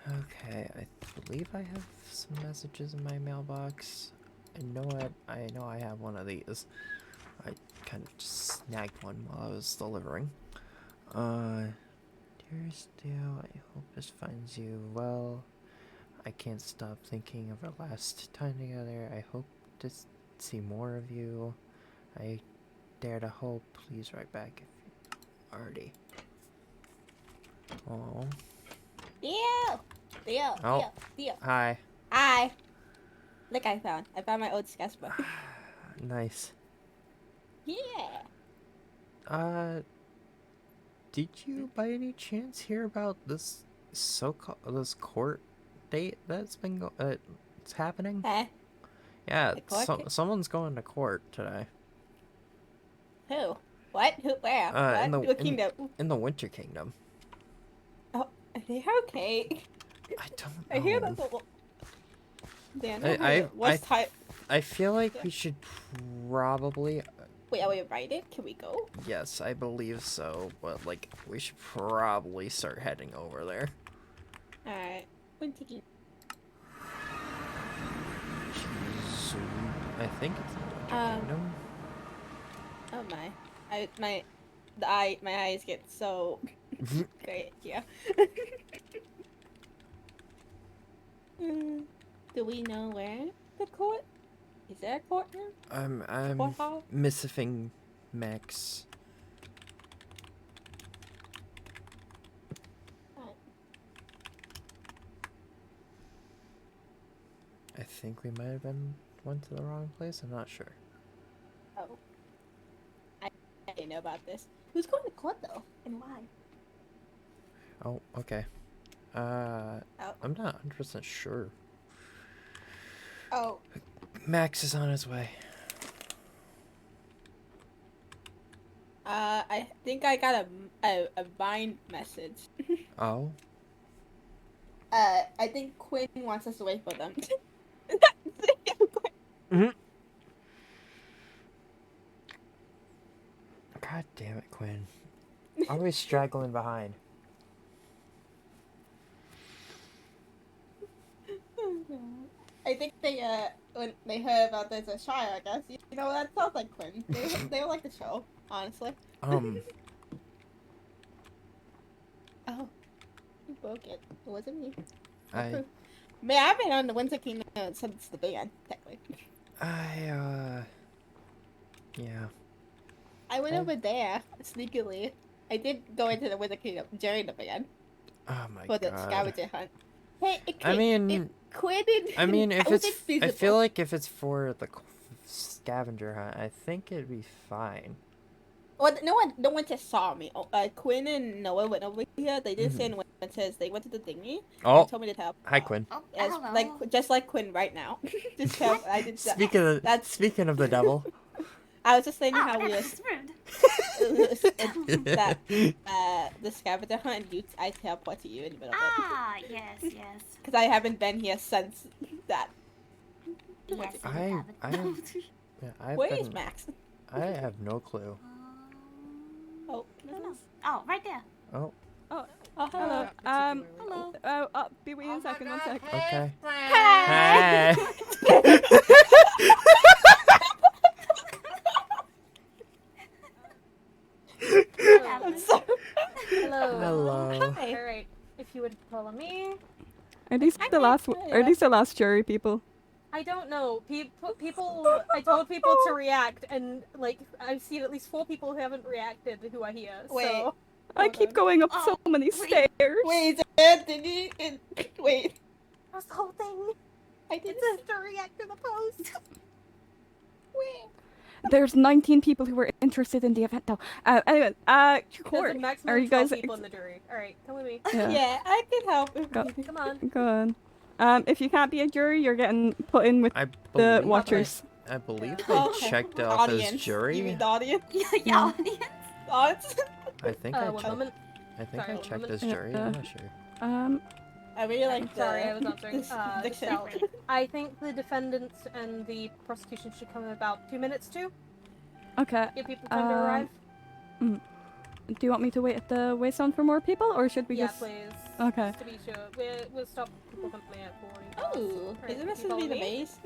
Okay, I believe I have some messages in my mailbox. I know I have one of these. I kind of just snagged one while I was delivering. Dear Estelle, I hope this finds you well. I can't stop thinking of our last time together. I hope to see more of you. I dare to hope. Please write back if you already. Oh. Theo. Hi. Hi. Look, I found my old sketchbook. Nice. Yeah. Did you by any chance hear about this this court date that's been it's happening? Huh? Yeah, The court? someone's going to court today. Who? What? Who? Where? What? What kingdom? In the Winter Kingdom. Oh, are they okay? I don't know. I hear that. I feel like we should probably. Wait, are we invited? Can we go? Yes, I believe so. But like, we should probably start heading over there. Alright. Winter Kingdom. I think it's the Winter Kingdom. Oh my. My eyes get so great. Yeah. Do we know where the court? Is there a court now? I'm missing Max. I think we might have went to the wrong place. I'm not sure. Oh. I didn't know about this. Who's going to court though, and why? Oh, okay. I'm not 100% sure. Oh. Max is on his way. I think I got a Vine message. Oh? I think Quinn wants us to wait for them. God damn it, Quinn. Always straggling behind. I think they when they heard about there's a Shire, I guess. You know, that sounds like Quinn. They like the show, honestly. Oh, you broke it. It wasn't me. Man, I've been on the Winter Kingdom since the beginning, technically. Yeah. I went over there sneakily. I did go into the Winter Kingdom during the beginning. Oh my god. For the scavenger hunt. Hey, I mean, if it's, I feel like if it's for the scavenger hunt, I think it'd be fine. Well, no one just saw me. Quinn and Noah went over here. They did say in says they went to the thingy. Oh, and told me to tell. Hi, Quinn. Yes, just like Quinn right now. Just I did. Speaking of the devil. I was just saying how we that the scavenger hunt. I teleport to you in the middle of it. Ah, yes. Because I haven't been here since that. Yes, Where is Max? I have no clue. Oh, right there. Oh. Oh, hello. Hello. Be with you in a second. 1 second. Okay. Hey. Hello. Hi. All right. If you would follow me. Are these the last jury people? I don't know. People. I told people to react, and like I've seen at least 4 people who haven't reacted who are here. Wait. So. I keep going up so many stairs. Wait, Anthony. Wait. That's the whole thing. I did to react to the post. Wait. There's 19 people who were interested in the event, though. Anyway, court. Are you guys people in the jury? All right, come with me. Yeah, I can help. Come on. Go on. If you can't be a jury, you're getting put in with the watchers. I believe they checked off as jury. You mean the audience? Yeah, audience. I think I checked as jury. I'm not sure. I really like. Sorry, I was answering. Estelle. I think the defendants and the prosecution should come in about 2 minutes too. Okay. Give people time to arrive. do you want me to wait at the waystone for more people, or should we Yeah, just? please. Okay. Just to be sure. We'll stop people coming out for you. Oh, Alright, isn't this you supposed to be follow the me? base?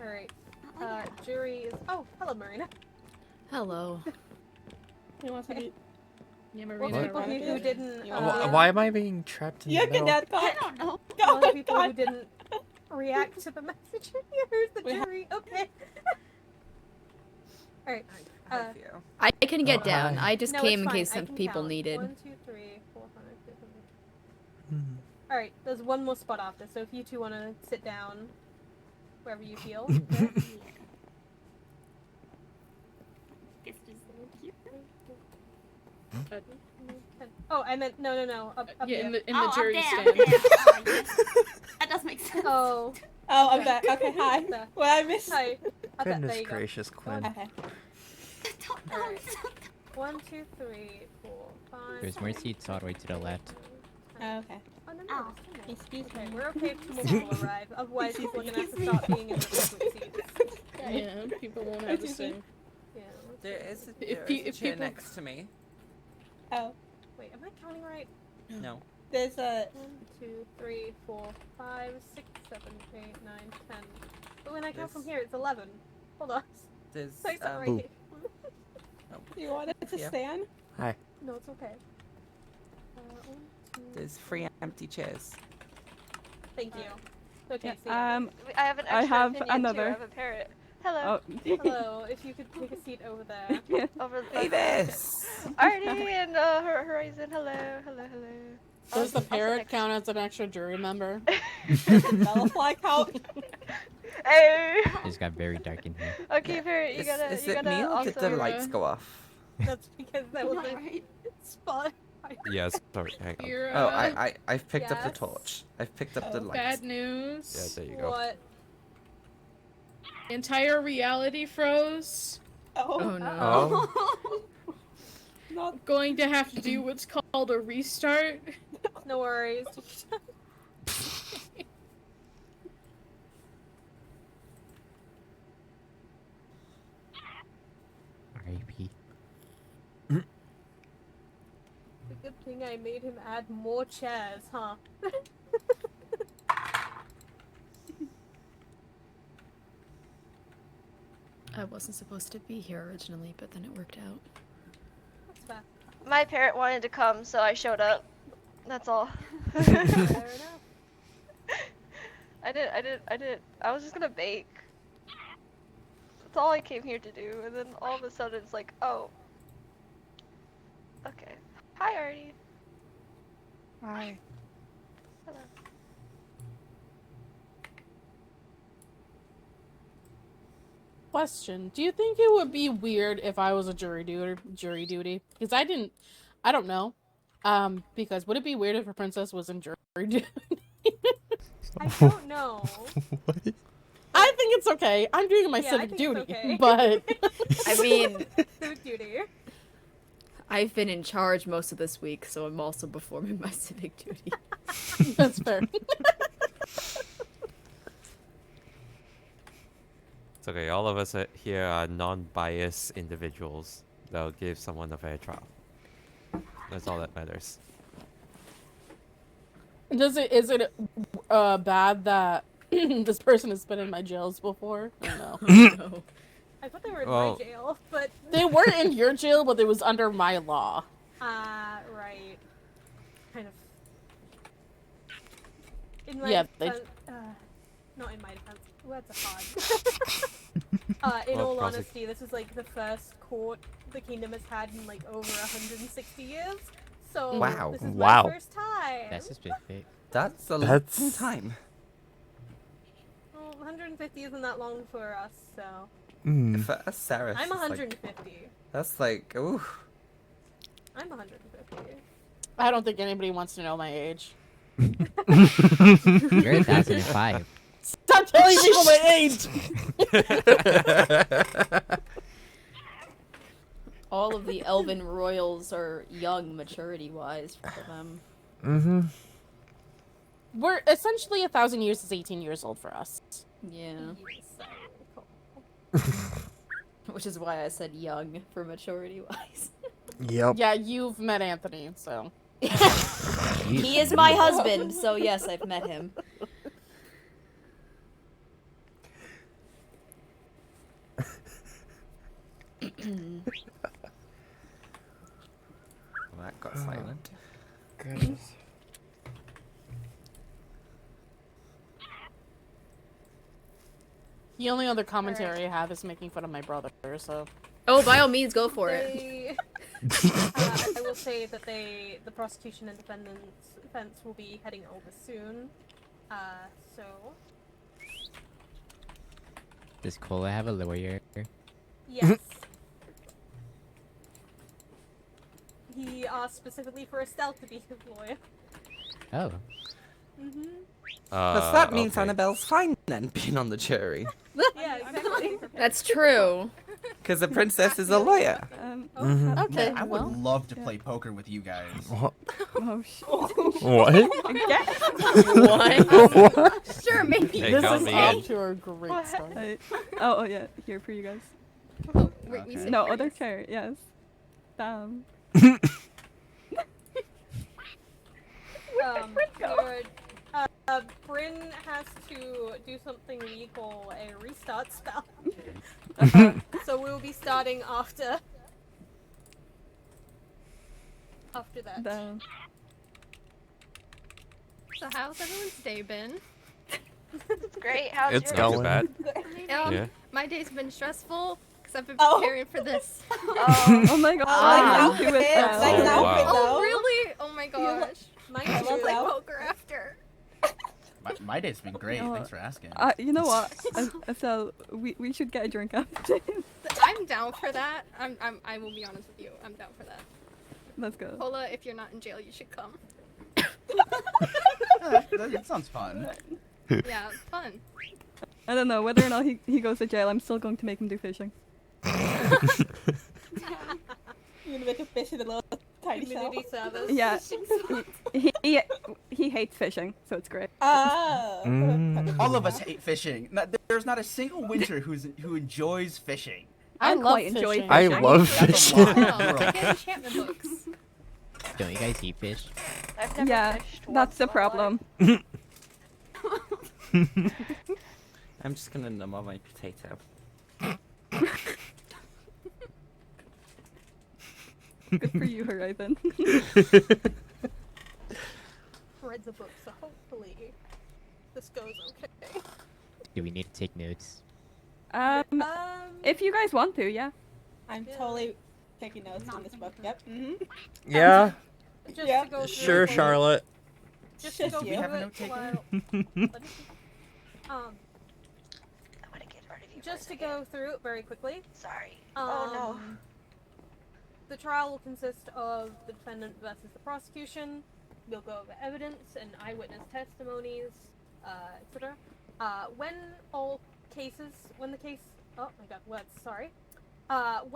Alright. Oh, yeah. Jury is. Oh, hello, Marina. Hello. Who wants to be? Yeah, Well, Marina. people Veronica? who didn't. You Why am I being trapped in Yeah, the middle? cadet, I go. don't know. Go, All the people go. who didn't react to the message. Here's the We ha- jury. Okay. Alright. I can get Oh, down. hi. I just No, came it's in fine. case I some can people count. needed. 1, 2, 3, 4, 5, 6, 7. Hmm. Alright, there's one more spot after, so if you two want to sit down wherever you feel. Yeah. It's just so cute. Oh, I meant no. Up Yeah, here. in the Oh, jury up stand. there, up there. Oh, yes. That does make sense. Oh, Oh, I'm back. Okay, hi. There. Well, I missed. hi. Up there, Goodness there you go. gracious, Quinn. Okay. Don't Alright. 1, 2, 3, 4, 5. There's more seats all the way to the left. Oh, okay. Oh, no, Oh. Excuse Okay, me. we're okay if more people arrive. Otherwise, people are gonna have to start being in the different seats. Yeah, people won't have the same. Yeah. There is a, If there is pe- a if chair people- next to me. Oh, Wait, am I counting right? No. there's a. 1, 2, 3, 4, 5, 6, 7, 8, 9, 10. But when I count from This- here, it's 11. Hold on. There's So sorry. You wanted to Yeah. stand? Hi. No, it's okay. 1, 2, there's 3 empty chairs. Thank you. Okay, see. I have an I have opinion, another. too. I have a parrot. Hello. Oh. Hello, if you could take a seat over there. Over the Davis! Artie and Horizon. Hello. Hello. Does the I'll sit parrot next- count as an extra jury member? Bellafly count? Hey. It's got very dark in here. Okay, parrot. You gotta. Is you it gotta me or also. did the lights go off? That's because that was a Right. spot. Yes, sorry, hang on. You're, Oh, I've picked up the Yes. torch. I've picked up the Oh. lights. bad news. Yeah, there you go. What? Entire reality froze. Oh. Oh no. Oh. Not. Going to have to do what's called a restart. No worries. R.I.P. The good thing I made him add more chairs, huh? I wasn't supposed to be here originally, but then it worked out. That's fair. My parrot wanted to come, so I showed up. That's all. Fair enough. I was just gonna bake. That's all I came here to do, and then all of a sudden it's like, oh. Okay. Hi, Artie. Hi. Hello. Question: do you think it would be weird if I was a jury duty? Because I don't know. Because would it be weird if a princess was in jury duty? I don't know. What? I think it's okay. I'm doing my Yeah, I civic think duty, it's okay. but I mean, Civic duty. I've been in charge most of this week, so I'm also performing my civic duty. that's fair. It's okay, all of us here are non-biased individuals that'll give someone a fair trial. That's all that matters. Is it bad that this person has been in my jails before? Or no. No. I thought they were in Oh. my jail, but They weren't in your jail, but it was under my law. right. Kind of. In my Yeah, they- defense, not in my defense. Ooh, that's a hard. In Well, all prosec- honesty, this is like the first court the kingdom has had in like over 160 years. So Wow. this is Wow. my first time. That's just big. That's a long That's- time. Well, 150 isn't that long for us, so Mm. For a Seraphs, I'm it's like- 150. that's like, ooh. I'm 150. I don't think anybody wants to know my age. You're 1005. Stop telling people my age! All of the elven royals are young maturity-wise for them. Mm-hmm. We're essentially 1,000 years is 18 years old for us. Yeah. So, cool. Which is why I said young for maturity-wise. Yep. Yeah, you've met Anthony, so. He is my husband, so yes, I've met him. That got silent. Goodness. The only other commentary I have is making fun of my brother, so. Oh, by all means, go for it. I will say that the prosecution and defense will be heading over soon. So Does Cola have a lawyer? yes. He asked specifically for Estelle to be his lawyer. Oh. Because that means okay. Annabelle's fine then, being on the jury. Yeah, exactly. That's true. Because the princess is a lawyer. Okay, I would well. love to play poker with you guys. What? Oh shit. What? What? Sure, maybe. Hey, This count is me off in. to a great start. Oh yeah, here for you guys. Oh, wait, we Okay. say No, curious. other chair, yes. Damn. Bryn has to do something we call a restart spell. So we'll be starting after that. Damn. So how's everyone's day been? It's great. How's It's yours? not too going. bad. Yeah. My day's been stressful because I've been Oh. preparing for this. Oh my god. Ah. I do it now. Nice Oh, wow. outfit, Oh, though. really? Oh my gosh. Mine I I love should play that. poker after. My day's been great. Oh. Thanks for asking. You know what? Estelle, we should get a drink after. I'm down for that. I will be honest with you. I'm down for that. Let's go. Paula, if you're not in jail, you should come. That sounds fun. Yeah, fun. I don't know whether or not he goes to jail. I'm still going to make him do fishing. You're gonna make a fish in a little tiny shell. Community service. Yeah. He hates fishing, so it's great. Oh. All of us hate fishing. There's not a single winter who enjoys fishing. I I love quite enjoy fishing. I love That's a fishing. lot. No, I get enchantment books. Don't you guys eat fish? I've never Yeah, fished that's once the in my life. problem. I'm just gonna numb on my potato. Good for you, Horizon. Read the book, so hopefully this goes okay. Do we need to take notes? If you guys want to, yeah. I'm totally taking notes on this book. Yep. Yeah. Just Yeah. to go through Sure, it, Charlotte. Just to go We through have a it note taker? while- I want to get rid of you. just to go through it very quickly. Sorry. Oh no. The trial will consist of the defendant versus the prosecution. We'll go over evidence and eyewitness testimonies, etc.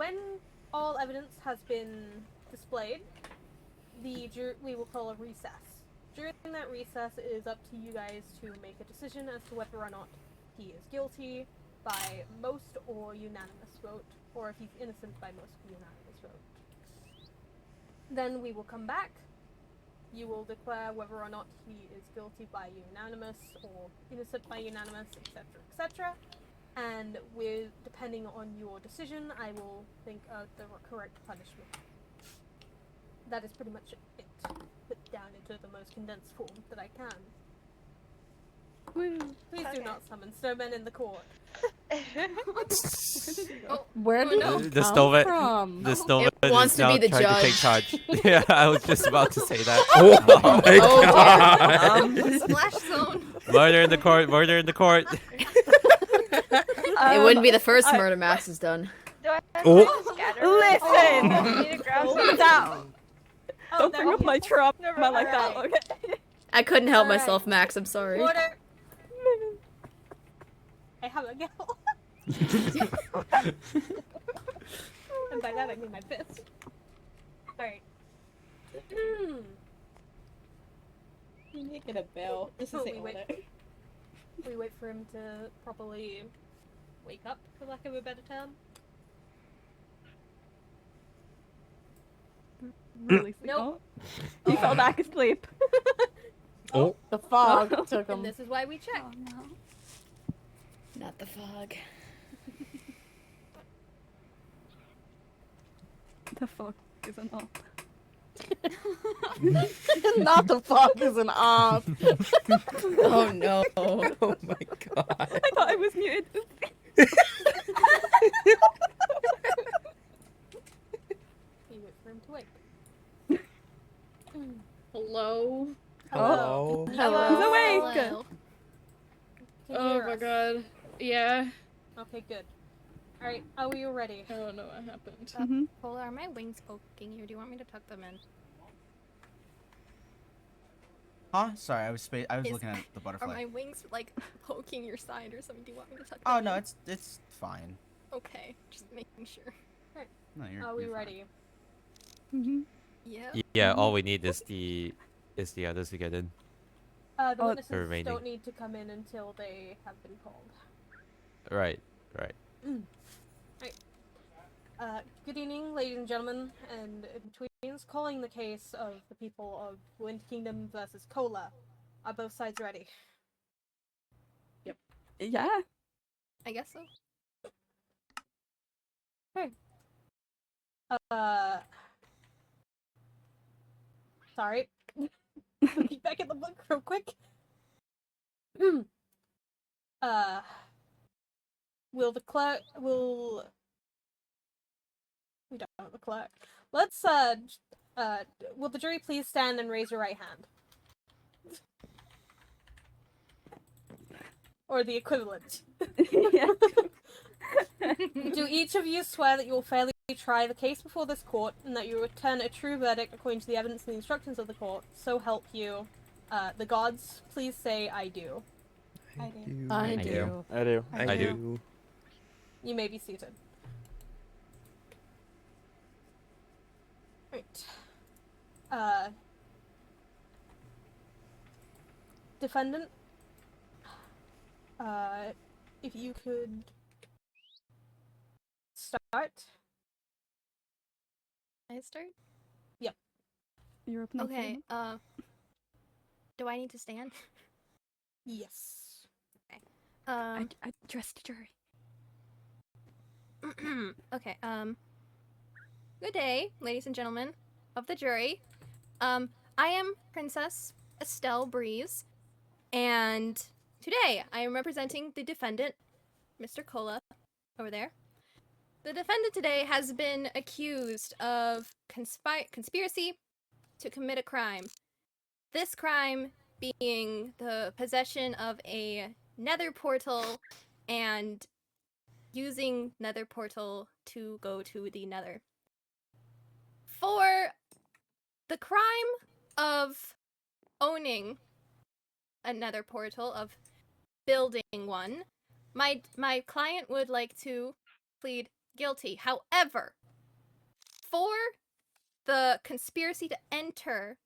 When all evidence has been displayed, we will call a recess. During that recess, it is up to you guys to make a decision as to whether or not he is guilty by most or unanimous vote, or if he's innocent by most or unanimous vote. Then we will come back. You will declare whether or not he is guilty by unanimous or innocent by unanimous, etc., etc. And depending on your decision, I will think of the correct punishment. That is pretty much it, put down into the most condensed form that I can. Please do not summon snowmen in the court. Where did no. it The come snowman, from? the snowman wants is to now be the trying to take charge. Yeah, I was just about to say that. Oh my Oh, god. Splash zone. Murder in the court, murder in the court. It wouldn't be the first murder Max has done. Do I have Oh. to scatter? Listen! I need to grab some. Down. Oh, Don't bring up my trauma like that, Alright. okay? I couldn't help Alright. myself, Max. I'm sorry. Order! I have a gavel. And by that I mean my fist. Alright. You make it a bell. This is Oh, the we wait. order. We wait for him to properly wake up, for lack of a better term. Really sleep. Nope. He fell back asleep. Oh. The fog took And him. this is why we check. Oh no. Not the fog. The fog is an op. Not the fog is an op. Oh no. Oh my god. I thought I was muted. You wait for him to wake. Hello. Hello. Hello. He's awake. Hello. Can you Oh hear my us? god. Yeah. Okay, good. Alright, are you ready? I don't know what happened. Mhm. Polar, are my wings poking you? Do you want me to tuck them in? Huh? Sorry, I was Is- looking at the Are butterfly. my wings like poking your side or something? Do you want me to tuck them Oh in? no, it's fine. Okay, just making sure. No, you're. Are we you're fine. ready? Mhm. Yeah. Yeah, all we need is the others to get in. The Oh, witnesses remaining. don't need to come in until they have been called. Right, right. Good evening, ladies and gentlemen, and in-betweens. Calling the case of the people of Wind Kingdom versus Cola. Are both sides ready? Yeah. I guess so. Sorry. Looking back at the book real quick. Will the clerk, will... We don't have a clerk. Let's, will the jury please stand and raise your right hand? Or the equivalent. Yeah. Do each of you swear that you will fairly try the case before this court, and that you will return a true verdict according to the evidence and the instructions of the court? So help you, the gods. Please say, I do. I do. I do. do. I do. I do. You may be seated. Right. Defendant, if you could start. I start? You're opening. Okay, do I need to stand? Yes. I addressed the jury. Okay, good day, ladies and gentlemen of the jury. I am Princess Estelle Breeze, and today I am representing the defendant, Mr. Cola, over there. The defendant today has been accused of conspiracy to commit a crime. This crime being the possession of a nether portal and using nether portal to go to the nether. For the crime of owning a nether portal, of building one, my client would like to plead guilty. However, for the conspiracy to enter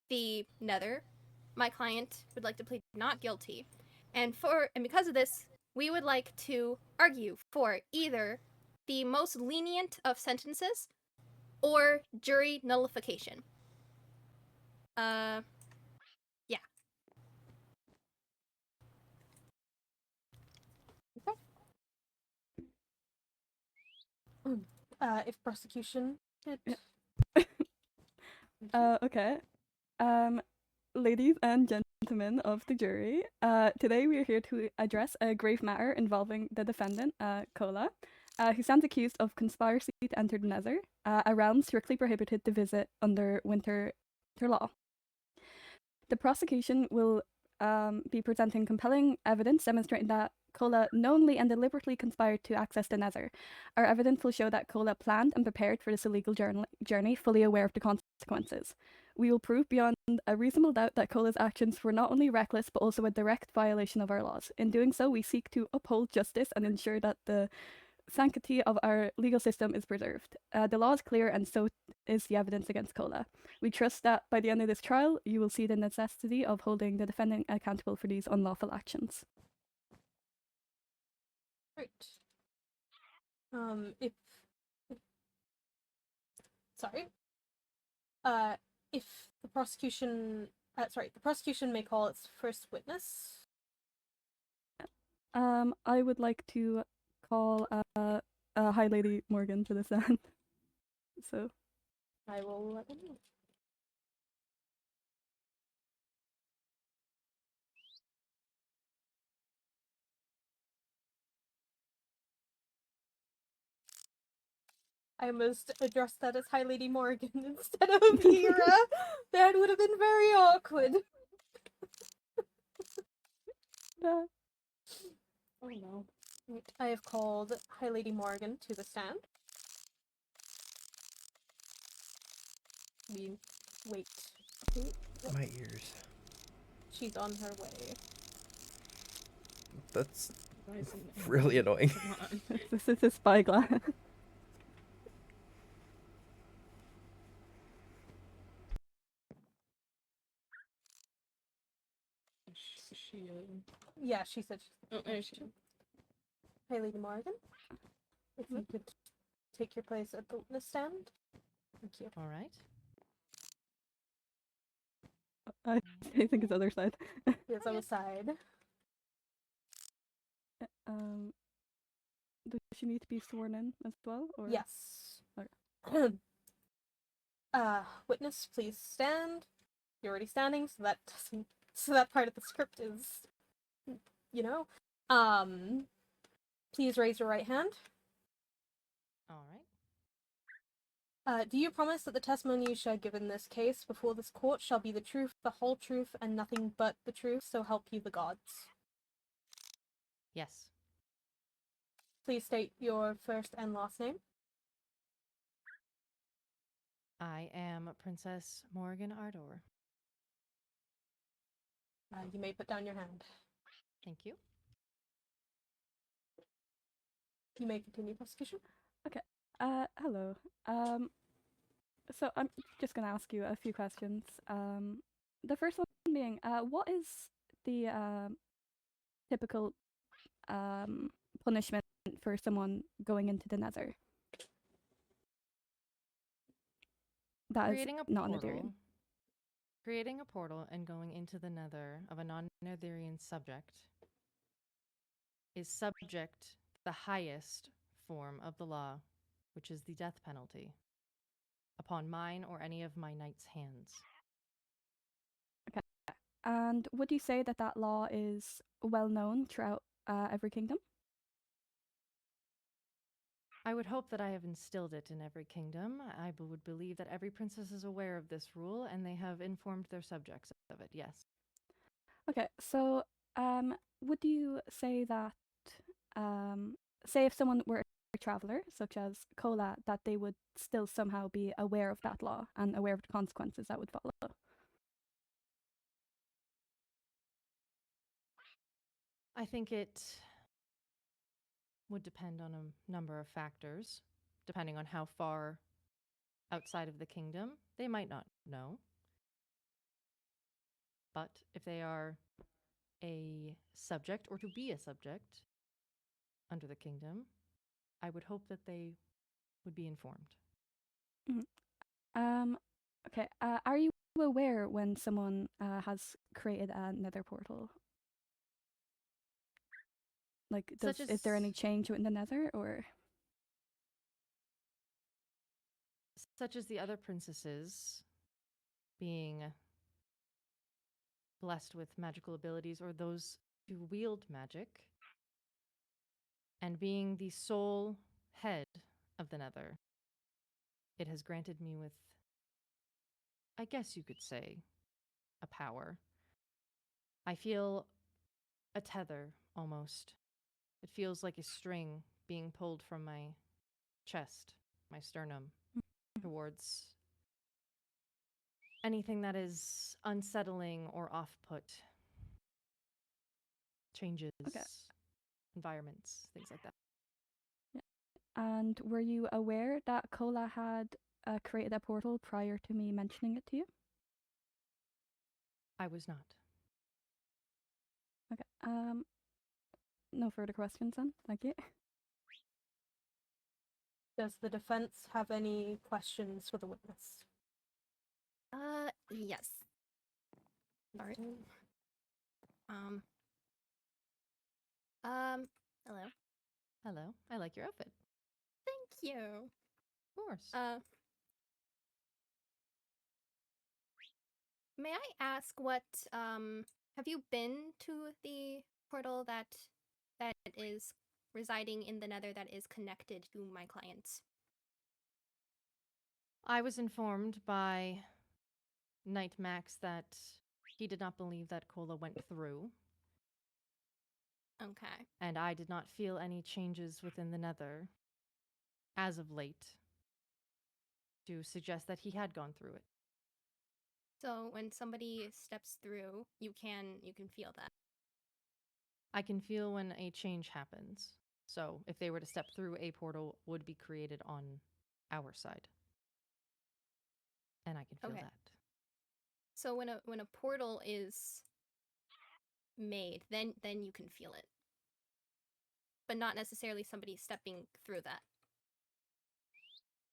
the nether, my client would like to plead not guilty. And because of this, we would like to argue for either the most lenient of sentences or jury nullification. Yeah. If prosecution did. Okay. Ladies and gentlemen of the jury, today we are here to address a grave matter involving the defendant, Cola, who stands accused of conspiracy to enter the Nether, a realm strictly prohibited to visit under winter law. The prosecution will be presenting compelling evidence demonstrating that Cola knowingly and deliberately conspired to access the Nether. Our evidence will show that Cola planned and prepared for this illegal journey, fully aware of the consequences. We will prove beyond a reasonable doubt that Cola's actions were not only reckless but also a direct violation of our laws. In doing so, we seek to uphold justice and ensure that the sanctity of our legal system is preserved. The law is clear, and so is the evidence against Cola. We trust that by the end of this trial, you will see the necessity of holding the defendant accountable for these unlawful actions. Right. If sorry. if the prosecution, the prosecution may call its first witness. I would like to call High Lady Morgan to the stand. So I will let them know. I must address that as High Lady Morgan instead of Eira. That would have been very awkward. uh, Oh no. Right, I have called High Lady Morgan to the stand. We wait. My ears. She's on her way. That's Why is it- really annoying. Come on. this is a spyglass. She, Yeah, she said she's oh, there she is. Hey, Lady Morgan, if you could take your place at the witness stand. Thank you. All right. I think it's other side. Yes, on the side. Um, does she need to be sworn in as well, or? Yes. Okay. Witness, please stand. You're already standing, so that doesn't. So that part of the script is, you know. Please raise your right hand. All right. Do you promise that the testimony you shall give in this case before this court shall be the truth, the whole truth, and nothing but the truth, so help you the gods? Yes. Please state your first and last name. I am Princess Morrigan Ardor. You may put down your hand. Thank you. You may continue, prosecution. Okay. Hello. So I'm just gonna ask you a few questions. The first one being, what is the typical punishment for someone going into the Nether? That is Creating a not portal. Netherian. Creating a portal and going into the Nether of a non-Netherian subject is subject to the highest form of the law, which is the death penalty, upon mine or any of my knights' hands. Okay. And would you say that that law is well known throughout every kingdom? I would hope that I have instilled it in every kingdom. I would believe that every princess is aware of this rule and they have informed their subjects of it, yes. Okay, so would you say that, say if someone were a traveler, such as Kola, that they would still somehow be aware of that law and aware of the consequences that would follow? I think it would depend on a number of factors. Depending on how far outside of the kingdom, they might not know. But if they are a subject or to be a subject under the kingdom, I would hope that they would be informed. Okay, are you aware when someone has created a nether portal? Like, is there any change within the nether, or? Such as the other princesses being blessed with magical abilities or those who wield magic, and being the sole head of the Nether, it has granted me with, I guess you could say, a power. I feel a tether, almost. It feels like a string being pulled from my chest, my sternum, towards anything that is unsettling or off-put. Changes, environments, things like that. Yeah. And were you aware that Kola had created a portal prior to me mentioning it to you? I was not. Okay. No further questions then. Thank you. Does the defense have any questions for the witness? Yes. Sorry. Hello. Hello. I like your outfit. Thank you. Of course. May I ask what, have you been to the portal that is residing in the Nether that is connected to my clients? I was informed by Knight Max that he did not believe that Cola went through. Okay. And I did not feel any changes within the Nether as of late to suggest that he had gone through it. So when somebody steps through, you can feel that. I can feel when a change happens. So if they were to step through, a portal would be created on our side. And I can feel Okay. that. So when a portal is made, then you can feel it. But not necessarily somebody stepping through that.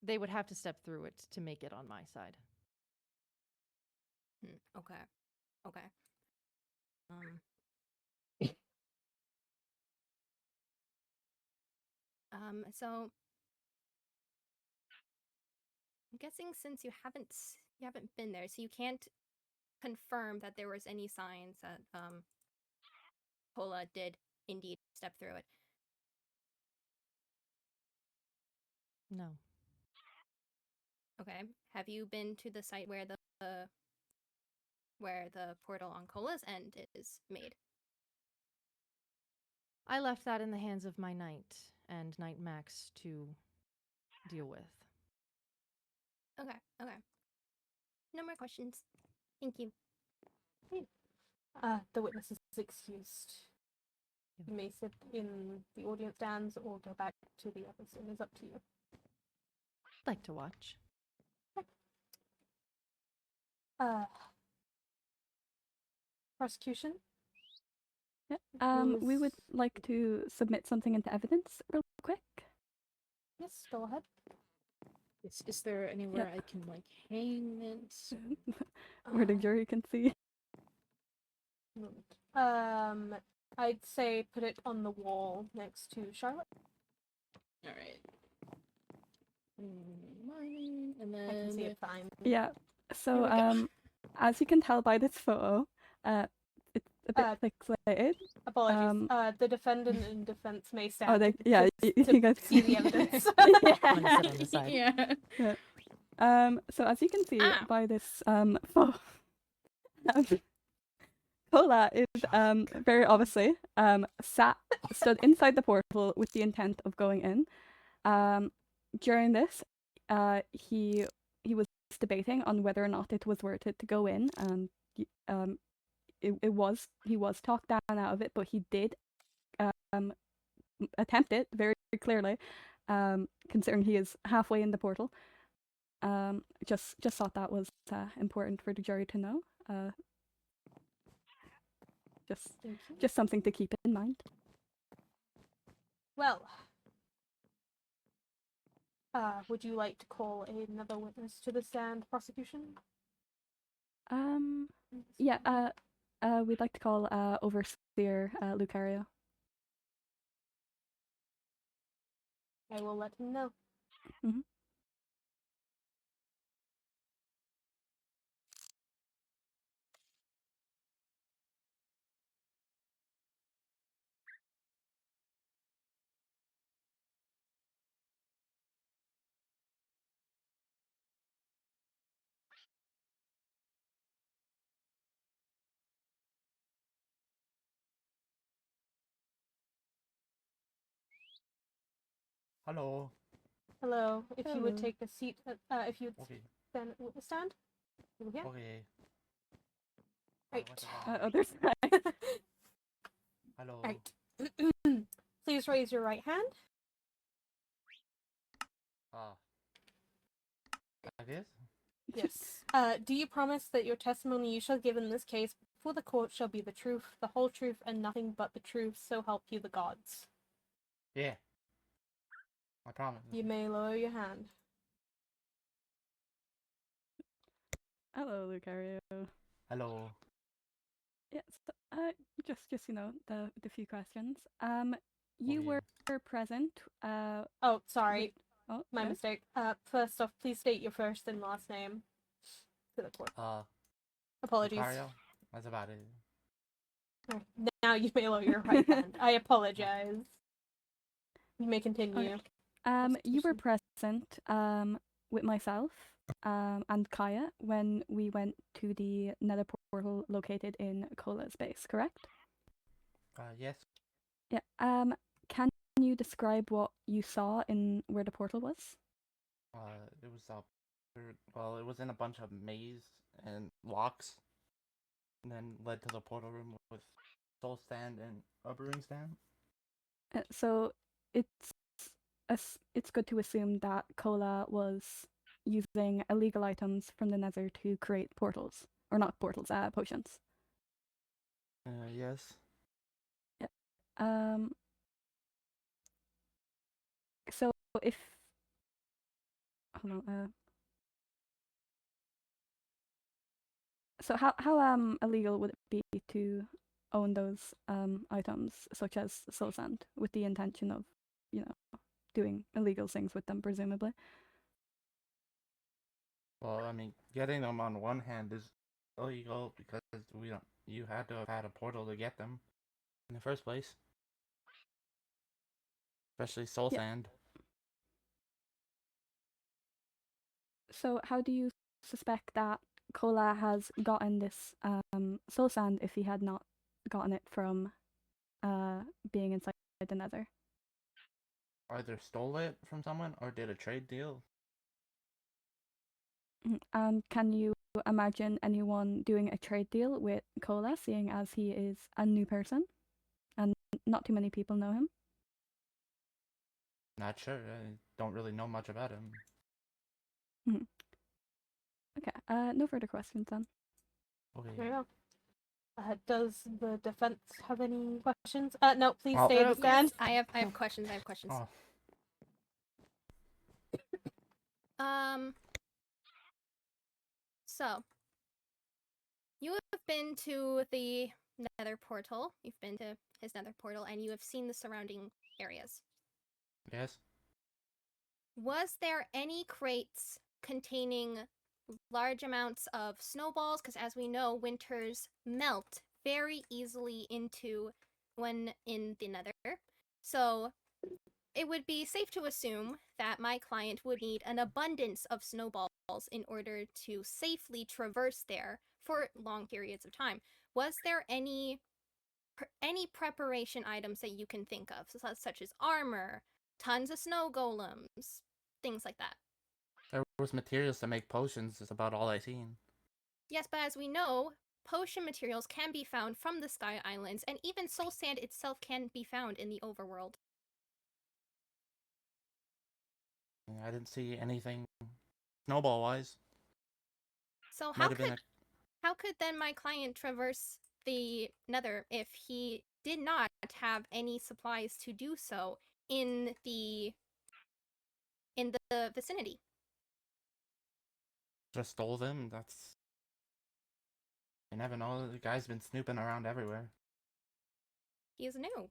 They would have to step through it to make it on my side. Okay. Okay. So I'm guessing since you haven't been there, so you can't confirm that there was any signs that Cola did indeed step through it. No. Okay. Have you been to the site where the portal on Cola's end is made? I left that in the hands of my knight and Knight Max to deal with. Okay. Okay. No more questions. Thank you. The witness is excused. You may sit in the audience stands or go back to the others. It is up to you. I'd like to watch. Prosecution? Yeah. We would like to submit something into evidence real quick. Yes, go ahead. Is there anywhere I can like hang it? Where the jury can see. I'd say put it on the wall next to Charlotte. All right. And then I can see it fine. Yeah. So Here we go. as you can tell by this photo, it's a bit pixelated. Apologies. The defendant and defense may stand. Oh, to you guys see the evidence. Yeah. So as you can see by this photo, Cola is very obviously stood inside the portal with the intent of going in. During this, he was debating on whether or not it was worth it to go in, and he was talked down out of it, but he did attempt it very clearly, considering he is halfway in the portal. Just thought that was important for the jury to know. Just something to keep in mind. Well, would you like to call another witness to the stand, prosecution? Yeah. We'd like to call Overseer Lucario. I will let him know. Mm-hmm. Hello. Hello. If you would Hello. take a seat, if you would stand at the stand. Over here. Okay. Right. Other side. Hello. Right. Please raise your right hand. Like this? Yes. Do you promise that your testimony you shall give in this case before the court shall be the truth, the whole truth, and nothing but the truth, so help you the gods? Yeah. I promise. You may lower your hand. Hello, Lucario. Hello. Yes. Just the few questions. You yeah. were present. Oh, sorry. Oh, My yes? mistake. First off, please state your first and last name to the court. Apologies. Lucario? That's about it. Oh, now you may lower your right hand. I apologize. You may continue. Okay. You were present with myself and Kaya when we went to the nether portal located in Cola's base, correct? Yes. Yeah. Can you describe what you saw in where the portal was? It was well, it was in a bunch of maze and locks, and then led to the portal room with soul stand and a brewing stand. So it's it's good to assume that Cola was using illegal items from the Nether to create portals, or not portals, potions. Yes. Yeah. So if hold on. So how illegal would it be to own those items such as soul sand with the intention of, doing illegal things with them, presumably? Well, I mean, getting them on one hand is illegal because you had to have had a portal to get them in the first place. Especially soul sand. So how do you suspect that Cola has gotten this soul sand if he had not gotten it from being inside the Nether? Either stole it from someone or did a trade deal. And can you imagine anyone doing a trade deal with Cola, seeing as he is a new person and not too many people know him? Not sure. I don't really know much about him. Okay. No further questions then. Okay. There you go. Does the defense have any questions? No, please Well, stay at the stand. Yes, I have questions. I have questions. Oh. So you have been to the Nether portal. You've been to his Nether portal, and you have seen the surrounding areas. Yes. Was there any crates containing large amounts of snowballs? Because as we know, winters melt very easily into when in the Nether. So it would be safe to assume that my client would need an abundance of snowballs in order to safely traverse there for long periods of time. Was there any preparation items that you can think of, such as armor, tons of snow golems, things like that? There was materials to make potions. That's about all I seen. Yes, but as we know, potion materials can be found from the Sky Islands, and even soul sand itself can be found in the overworld. I didn't see anything snowball wise. So Might have been how could then my client traverse the Nether if he did not have any supplies to do so in the vicinity? just stole them. That's. You never know. The guy's been snooping around everywhere. He is new.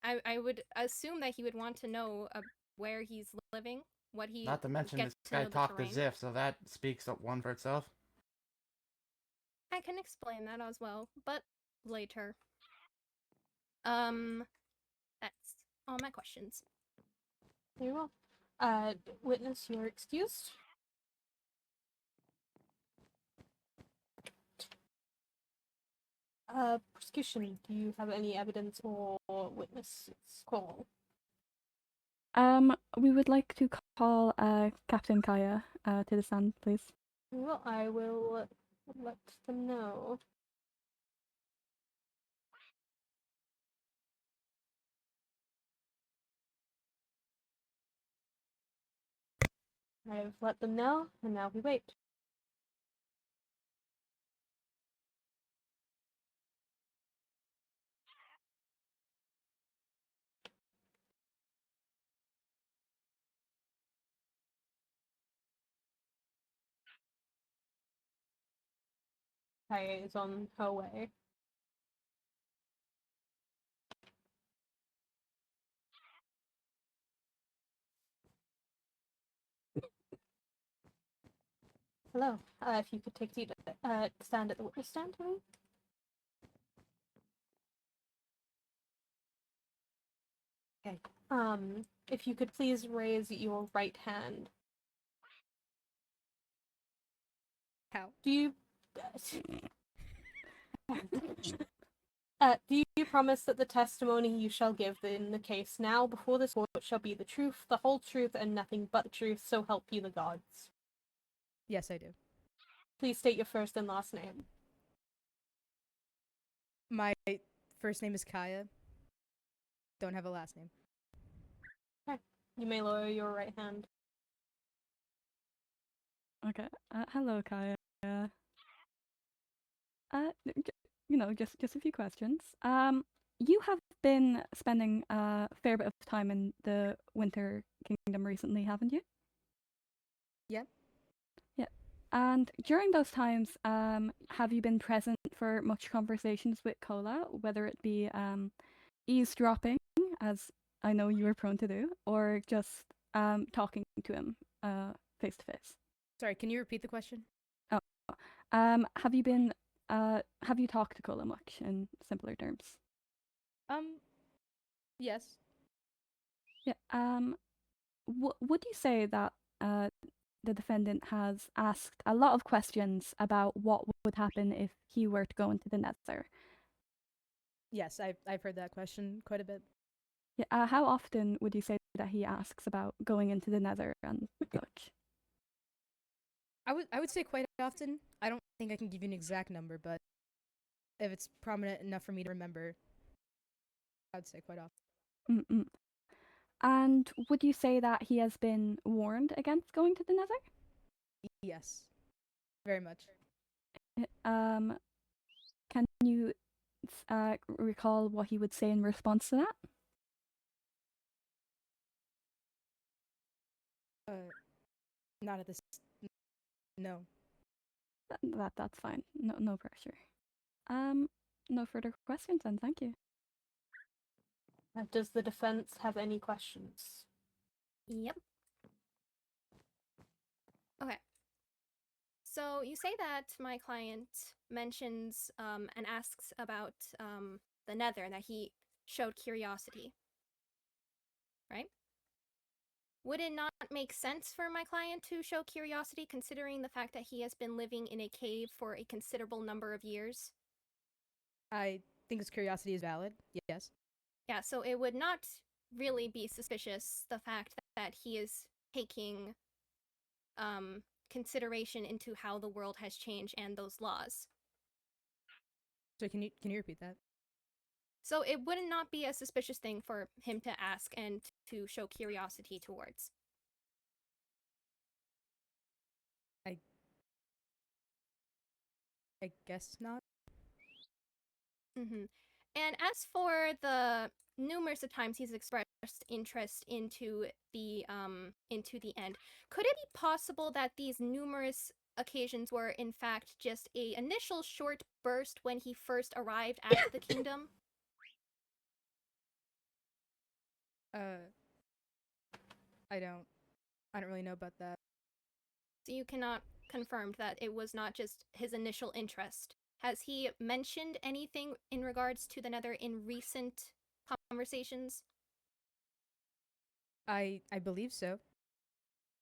I would assume that he would want to know where he's living, what he. Not to mention get this to guy know the talked to terrain. Ziff, so that speaks one for itself. I can explain that as well, but later. That's all my questions. Very well. Witness, you're excused. Prosecution, do you have any evidence or witnesses call? We would like to call Captain Kaya to the stand, please. Well, I will let them know. I've let them know, and now we wait. Kaya is on her way. Hello. If you could take a seat, stand at the witness stand, please. Okay. If you could please raise your right hand. How? Do you do you promise that the testimony you shall give in the case now before this court shall be the truth, the whole truth, and nothing but the truth, so help you the gods? Yes, I do. Please state your first and last name. My first name is Kaya. Don't have a last name. Okay. You may lower your right hand. Okay. Hello, Kaya. Just a few questions. You have been spending a fair bit of time in the Winter Kingdom recently, haven't you? Yeah. Yeah. And during those times, have you been present for much conversations with Cola, whether it be eavesdropping, as I know you were prone to do, or just talking to him face to face? Sorry, can you repeat the question? Oh, have you talked to Cola much in simpler terms? Yes. Yeah. Would you say that the defendant has asked a lot of questions about what would happen if he were to go into the Nether? Yes, I've heard that question quite a bit. Yeah. How often would you say that he asks about going into the Nether and such? I would say quite often. I don't think I can give you an exact number, but if it's prominent enough for me to remember, I'd say quite often. Mm-mm. And would you say that he has been warned against going to the Nether? Yes, very much. Can you recall what he would say in response to that? Not at this. No. That's fine. No pressure. No further questions, then. Thank you. Does the defense have any questions? Yep. Okay. So you say that my client mentions and asks about the Nether and that he showed curiosity, right? Would it not make sense for my client to show curiosity considering the fact that he has been living in a cave for a considerable number of years? I think his curiosity is valid. Yes. Yeah, so it would not really be suspicious the fact that he is taking consideration into how the world has changed and those laws. So can you repeat that? So it would not be a suspicious thing for him to ask and to show curiosity towards. I guess not. Mm-hmm. And as for the numerous of times he's expressed interest into the end, could it be possible that these numerous occasions were in fact just a initial short burst when he first arrived at the kingdom? I don't really know about that. So you cannot confirm that it was not just his initial interest. Has he mentioned anything in regards to the Nether in recent conversations? I believe so.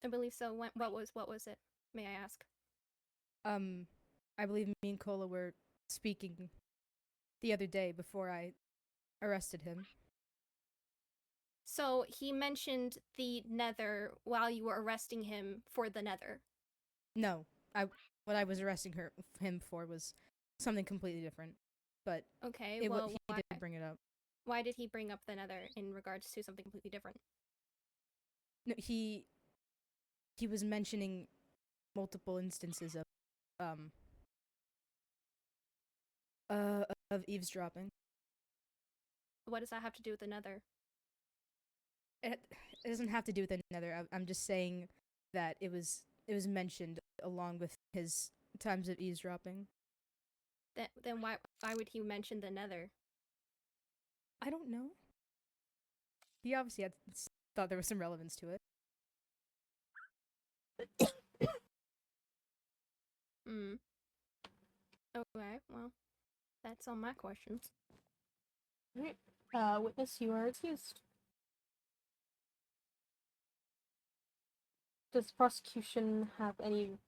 I believe so. What was it? May I ask? I believe me and Cola were speaking the other day before I arrested him. So he mentioned the Nether while you were arresting him for the Nether. No, what I was arresting him for was something completely different. But okay, he why, did bring it up. Why did he bring up the Nether in regards to something completely different? No, he was mentioning multiple instances of eavesdropping. What does that have to do with the Nether? It doesn't have to do with the Nether. I'm just saying that it was mentioned along with his times of eavesdropping. Then why would he mention the Nether? I don't know. He obviously thought there was some relevance to it. Hmm. Okay, well, that's all my questions. Alright. Witness, you are accused. Does prosecution have any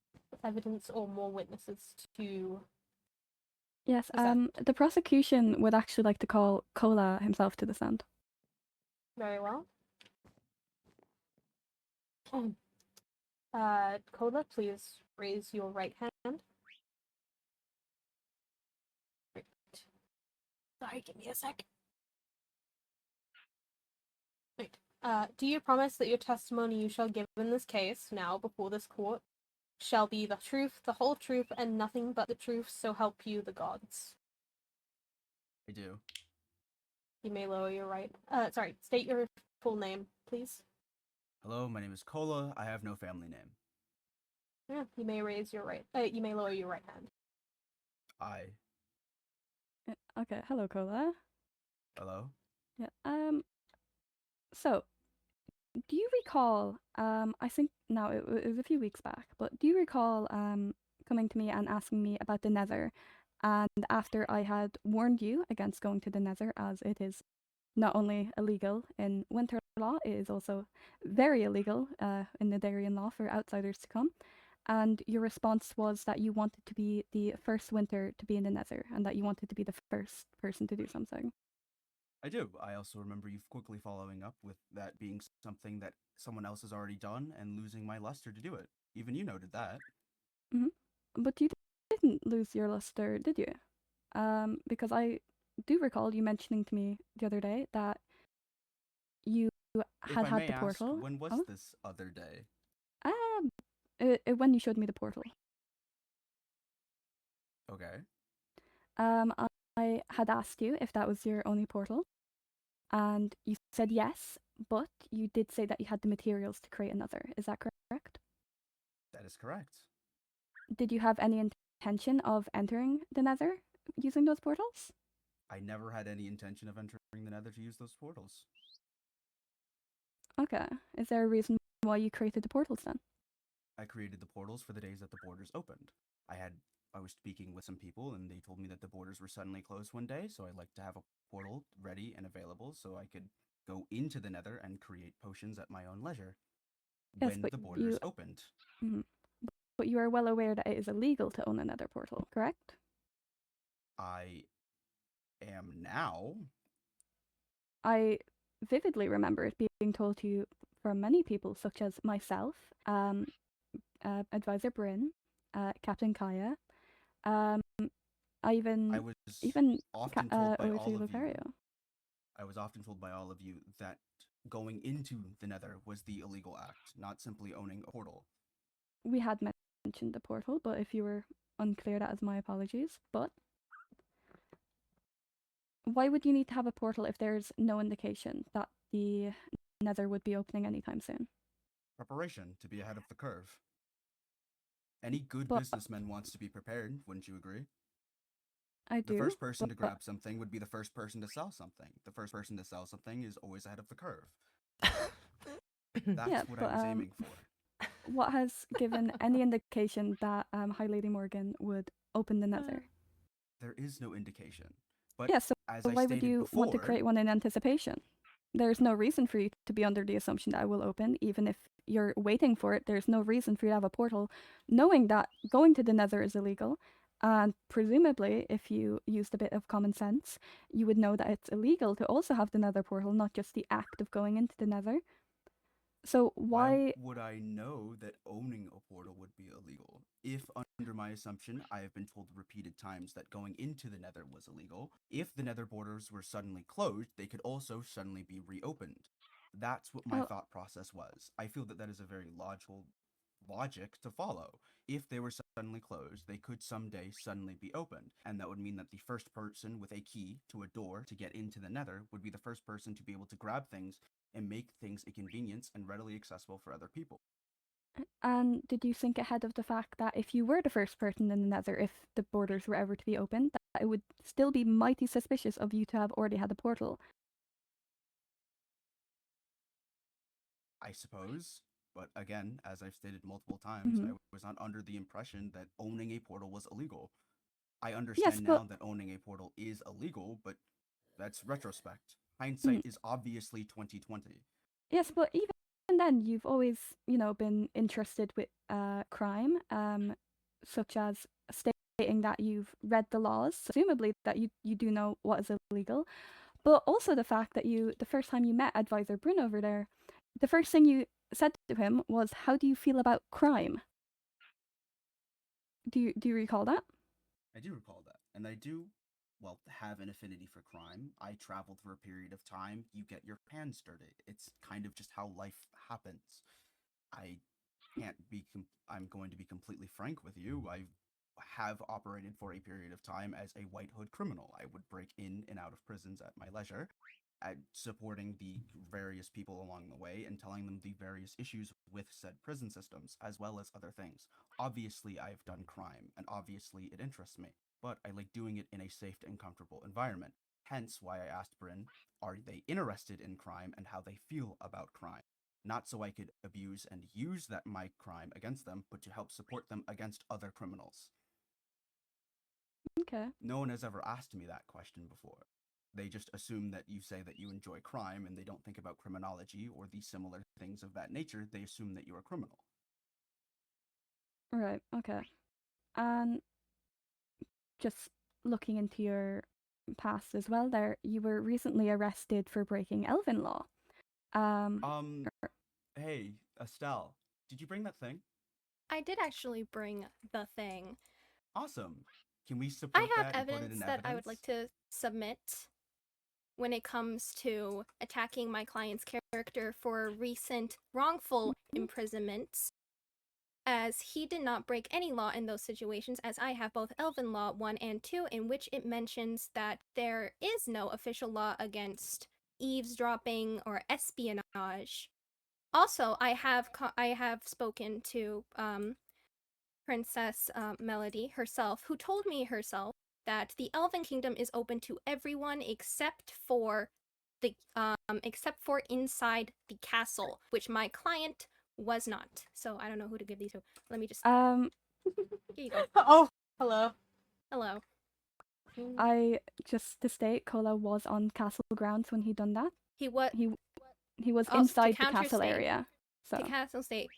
evidence or more witnesses to... Yes, present? the prosecution would actually like to call Kola himself to the stand. Very well. Kola, please raise your right hand. Sorry, give me a sec. Wait. Do you promise that your testimony you shall give in this case, now before this court, shall be the truth, the whole truth, and nothing but the truth, so help you the gods? I do. You may lower your right. State your full name, please. Hello, my name is Kola. I have no family name. Yeah, you may raise your right. You may lower your right hand. I. Okay, hello, Kola. Hello? Yeah, so, do you recall, I think now it was a few weeks back, but do you recall, coming to me and asking me about the Nether? And after I had warned you against going to the Nether, as it is not only illegal in winter law, it is also very illegal in Netherian law for outsiders to come. And your response was that you wanted to be the first winter to be in the Nether, and that you wanted to be the first person to do something. I do. I also remember you quickly following up with that being something that someone else has already done and losing my luster to do it. Even you noted that. But you didn't lose your luster, did you? Because I do recall you mentioning to me the other day that you If had I had may the ask, portal. when was Oh, this other day? when you showed me the portal. Okay. I had asked you if that was your only portal, and you said yes, but you did say that you had the materials to create another. Is that correct? That is correct. Did you have any intention of entering the Nether using those portals? I never had any intention of entering the Nether to use those portals. Okay. Is there a reason why you created the portals then? I created the portals for the days that the borders opened. I was speaking with some people and they told me that the borders were suddenly closed one day, so I like to have a portal ready and available so I could go into the Nether and create potions at my own leisure Yes, when but the borders opened. Mhm. But you are well aware that it is illegal to own another portal, correct? I am now. I vividly remember it being told to you from many people, such as myself, Advisor Bryn, Captain Kaya, I was often told by all of you. Lucario. I was often told by all of you that going into the Nether was the illegal act, not simply owning a portal. We had mentioned the portal, but if you were unclear, that is my apologies. But why would you need to have a portal if there's no indication that the Nether would be opening anytime soon? Preparation, to be ahead of the curve. Any good But businessman wants to be prepared, wouldn't you agree? I do. The first person to but grab something would be the first person to sell something. The first person to sell something is always ahead of the curve. That's yeah, what but I was aiming for. what has given any indication that High Lady Morrigan would open the Nether? There is no indication. But Yeah, so as I why would stated you before, want to create one in anticipation? There's no reason for you to be under the assumption that it will open, even if you're waiting for it. There's no reason for you to have a portal, knowing that going to the Nether is illegal. And presumably, if you used a bit of common sense, you would know that it's illegal to also have the Nether portal, not just the act of going into the Nether. So why would I know that owning a portal would be illegal? If, under my assumption, I have been told repeated times that going into the Nether was illegal, if the Nether borders were suddenly closed, they could also suddenly be reopened. That's what my thought process was. I feel that that is a very logical logic to follow. If they were suddenly closed, they could someday suddenly be opened, and that would mean that the first person with a key to a door to get into the Nether would be the first person to be able to grab things and make things a convenience and readily accessible for other people. And did you think ahead of the fact that if you were the first person in the Nether, if the borders were ever to be opened, it would still be mighty suspicious of you to have already had the portal. I suppose. But again, as I've stated multiple times, I was not under the impression that owning a portal was illegal. I understand now that owning a portal is illegal, but that's retrospect. Hindsight is obviously 2020. Yes, but even then, you've always, been interested with crime, such as stating that you've read the laws, presumably that you do know what is illegal, but also the fact that the first time you met Advisor Bryn over there, the first thing you said to him was, "How do you feel about crime?" Do you recall that? I do recall that, and I do, well, have an affinity for crime. I traveled for a period of time. You get your hands dirty. It's kind of just how life happens. I can't be. I'm going to be completely frank with you. I have operated for a period of time as a white hood criminal. I would break in and out of prisons at my leisure, supporting the various people along the way and telling them the various issues with said prison systems, as well as other things. Obviously, I've done crime, and obviously it interests me, but I like doing it in a safe and comfortable environment. Hence why I asked Bryn, are they interested in crime and how they feel about crime? Not so I could abuse and use my crime against them, but to help support them against other criminals. Okay. No one has ever asked me that question before. They just assume that you say that you enjoy crime, and they don't think about criminology or the similar things of that nature. They assume that you're a criminal. Right, okay. And just looking into your past as well there, you were recently arrested for breaking Elven law. Hey, Estelle, did you bring that thing? I did actually bring the thing. Awesome. Can we support I have that and put it in evidence that I would like to submit when it comes to attacking my client's character for recent wrongful imprisonments, as he did not break any law in those situations, as I have both Elven Law 1 and 2, in which it mentions that there is no official law against eavesdropping or espionage. Also, I have spoken to Princess Melody herself, who told me herself that the Elven Kingdom is open to everyone except for inside the castle, which my client was not. So I don't know who to give these to. Let me just. Here you go. Oh, hello. Hello. I just to state, Kola was on castle grounds when he done that. He what? He was inside the castle area. So To castle state,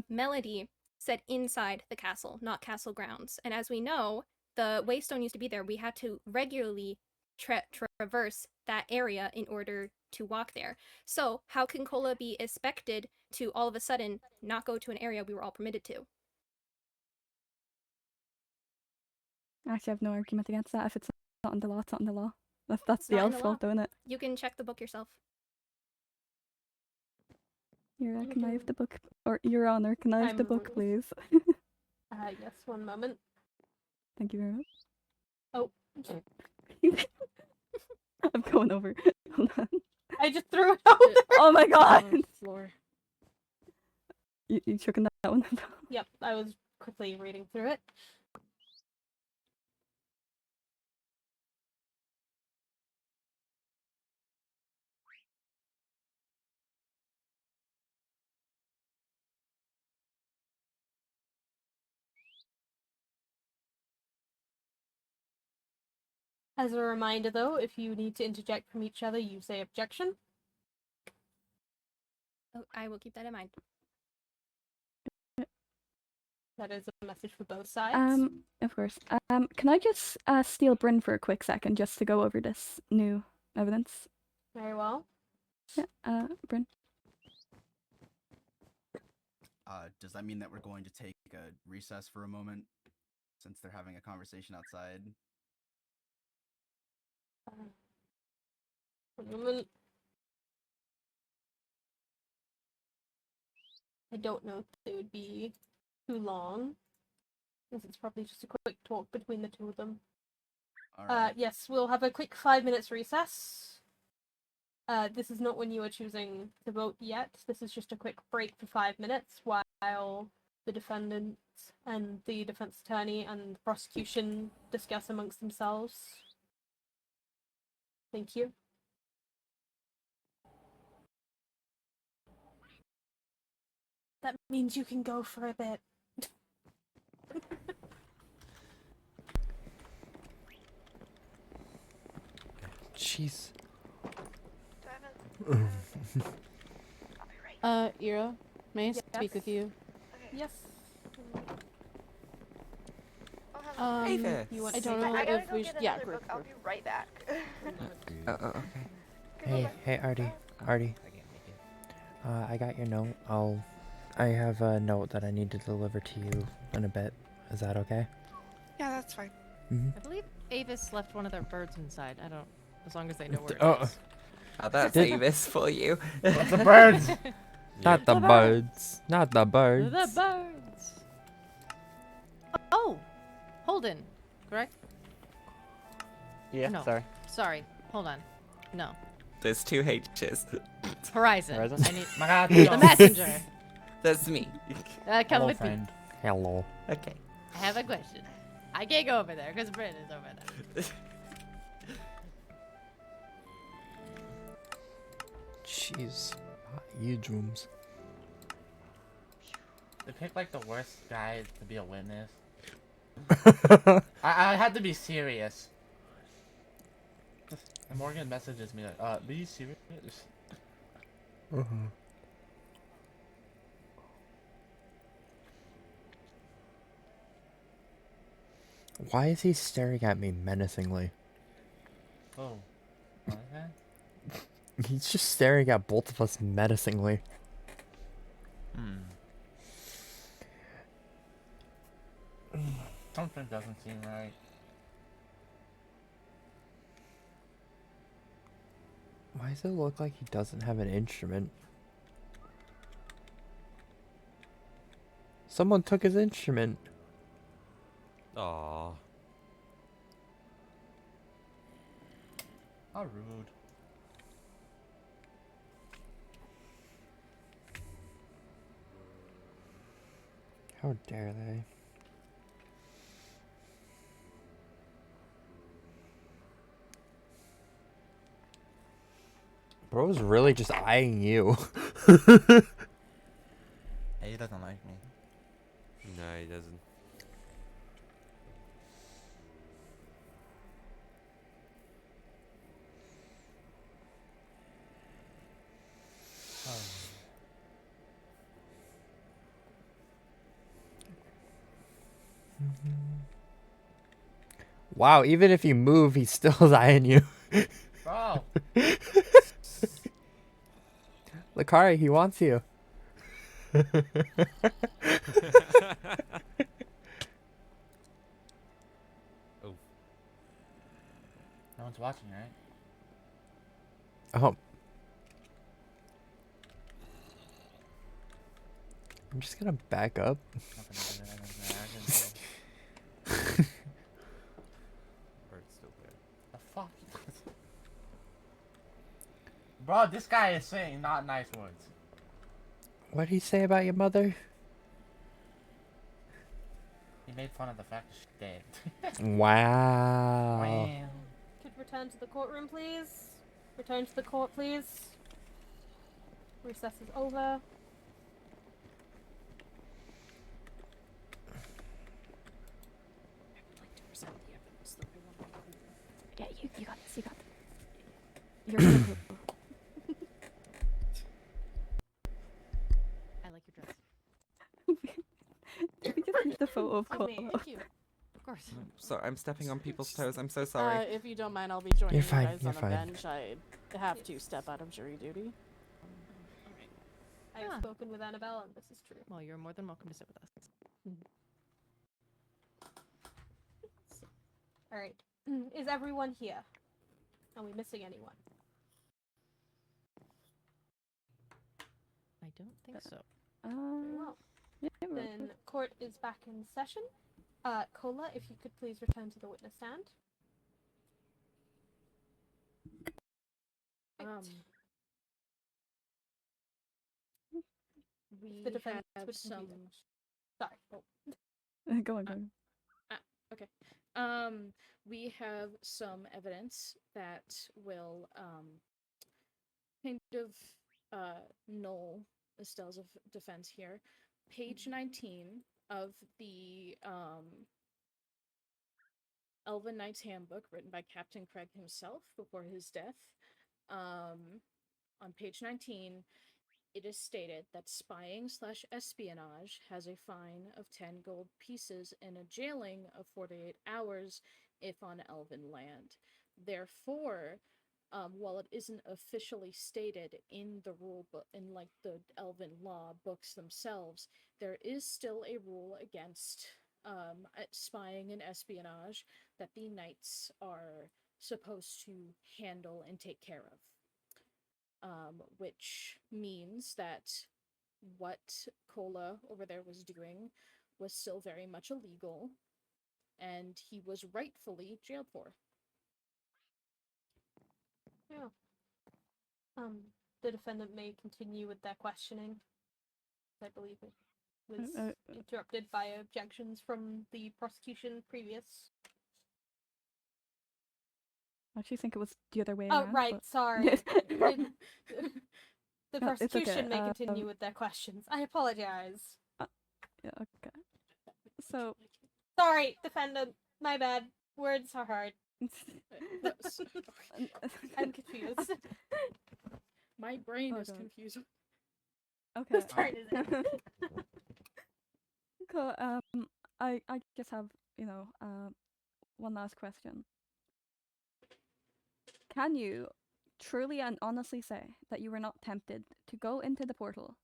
Melody said inside the castle, not castle grounds. And as we know, the Waystone used to be there. We had to regularly traverse that area in order to walk there. So how can Kola be expected to all of a sudden not go to an area we were all permitted to? Actually, I have no argument against that. If it's not in the law, it's not in the law. That's the Not in elf's the fault, law. isn't it? You can check the book yourself. Your can I have the book? Or Your Honor, can I have the book, please? Yes, one moment. Thank you very much. Oh. I'm going over. Hold on. I just threw it out there. Oh my god! On the floor. You chucking that one? Yep, I was quickly reading through it. As a reminder, though, if you need to interject from each other, you say objection. Oh, I will keep that in mind. That is a message for both sides. Of course. Can I just steal Bryn for a quick second just to go over this new evidence? Very well. Yeah, Bryn. Does that mean that we're going to take a recess for a moment, since they're having a conversation outside? One moment. I don't know if it would be too long, because it's probably just a quick talk between the two of them. Yes, we'll have a quick 5 minutes recess. This is not when you are choosing to vote yet. This is just a quick break for 5 minutes while the defendant and the defense attorney and the prosecution discuss amongst themselves. Thank you. That means you can go for a bit. Jeez. Eira, may I speak with you? Yes. Avis. You want I to don't take know I gotta if go we get should. Yeah, another group, book. I'll group. be right back. Okay. Hey, Artie. I got your note. I have a note that I need to deliver to you in a bit. Is that okay? Yeah, that's fine. I believe Avis left one of their birds inside. I don't. As long as they know where it Oh. is. Oh, that's Did- Avis for you. What's the birds? Not the birds. Not the birds. The birds. Oh, Holden, correct? Yeah, No. sorry. Sorry. Hold on. No. There's 2 H's. Horizon. Horizon? I need My God, the no. messenger. That's me. Come Hello, with friend. me. Hello. Okay. I have a question. I can't go over there because Bryn is over there. Jeez. Eardrums. They picked like the worst guy to be a witness. I had to be serious. And Morgan messages me like, be serious? Why is he staring at me menacingly? Oh. Okay. He's just staring at both of us menacingly. Something doesn't seem right. Why does it look like he doesn't have an instrument? Someone took his instrument. Aww. How rude. How dare they? Bro's really just eyeing you. Hey, he doesn't like me. No, he doesn't. Wow, even if you move, he's still eyeing you. Bro! Lakari, he wants you. Oh. No one's watching, right? Oh. I'm just gonna back up. Bird's still there. The fuck? Bro, this guy is saying not nice words. What did he say about your mother? He made fun of the fact that she's dead. Wow. Could return to the courtroom, please. Return to the court, please. Recess is over. Yeah, you got this. You got this. You're so cool. I like your dress. Did we just use the photo of Excuse me. Cole? Thank you. Of course. So I'm stepping on people's toes. I'm so sorry. If you don't mind, I'll be joining You're you fine, guys you're on the fine. bench. I have to step out of jury duty. I have spoken with Annabelle, and this is true. Well, you're more than welcome to sit with us. All right. Is everyone here? Are we missing anyone? I don't think so. Very well. Yeah, we're Then court is back in session. Cola, if you could please return to the witness stand. Right. We The defendant have would some complete Sorry. Oh. Go on, go on. Okay. We have some evidence that will kind of null Estelle's defense here. Page 19 of the Elven Knight's Handbook, written by Captain Craig himself before his death. On page 19, it is stated that spying/espionage has a fine of 10 gold pieces and a jailing of 48 hours if on Elven land. Therefore, while it isn't officially stated in the rule book, in like the Elven law books themselves, there is still a rule against spying and espionage that the knights are supposed to handle and take care of. Which means that what Kola over there was doing was still very much illegal, and he was rightfully jailed for. Yeah. The defendant may continue with their questioning. I believe it was interrupted by objections from the prosecution previous. I actually think it was the other way Oh, around. right, but... sorry. The No, it's prosecution okay. may continue with their questions. I apologize. Yeah, okay. So... Sorry, defendant. My bad. Words are hard. I'm confused. My brain Oh, is God. confused. Okay. Sorry to say. Cool. I just have, one last question. Can you truly and honestly say that you were not tempted to go into the portal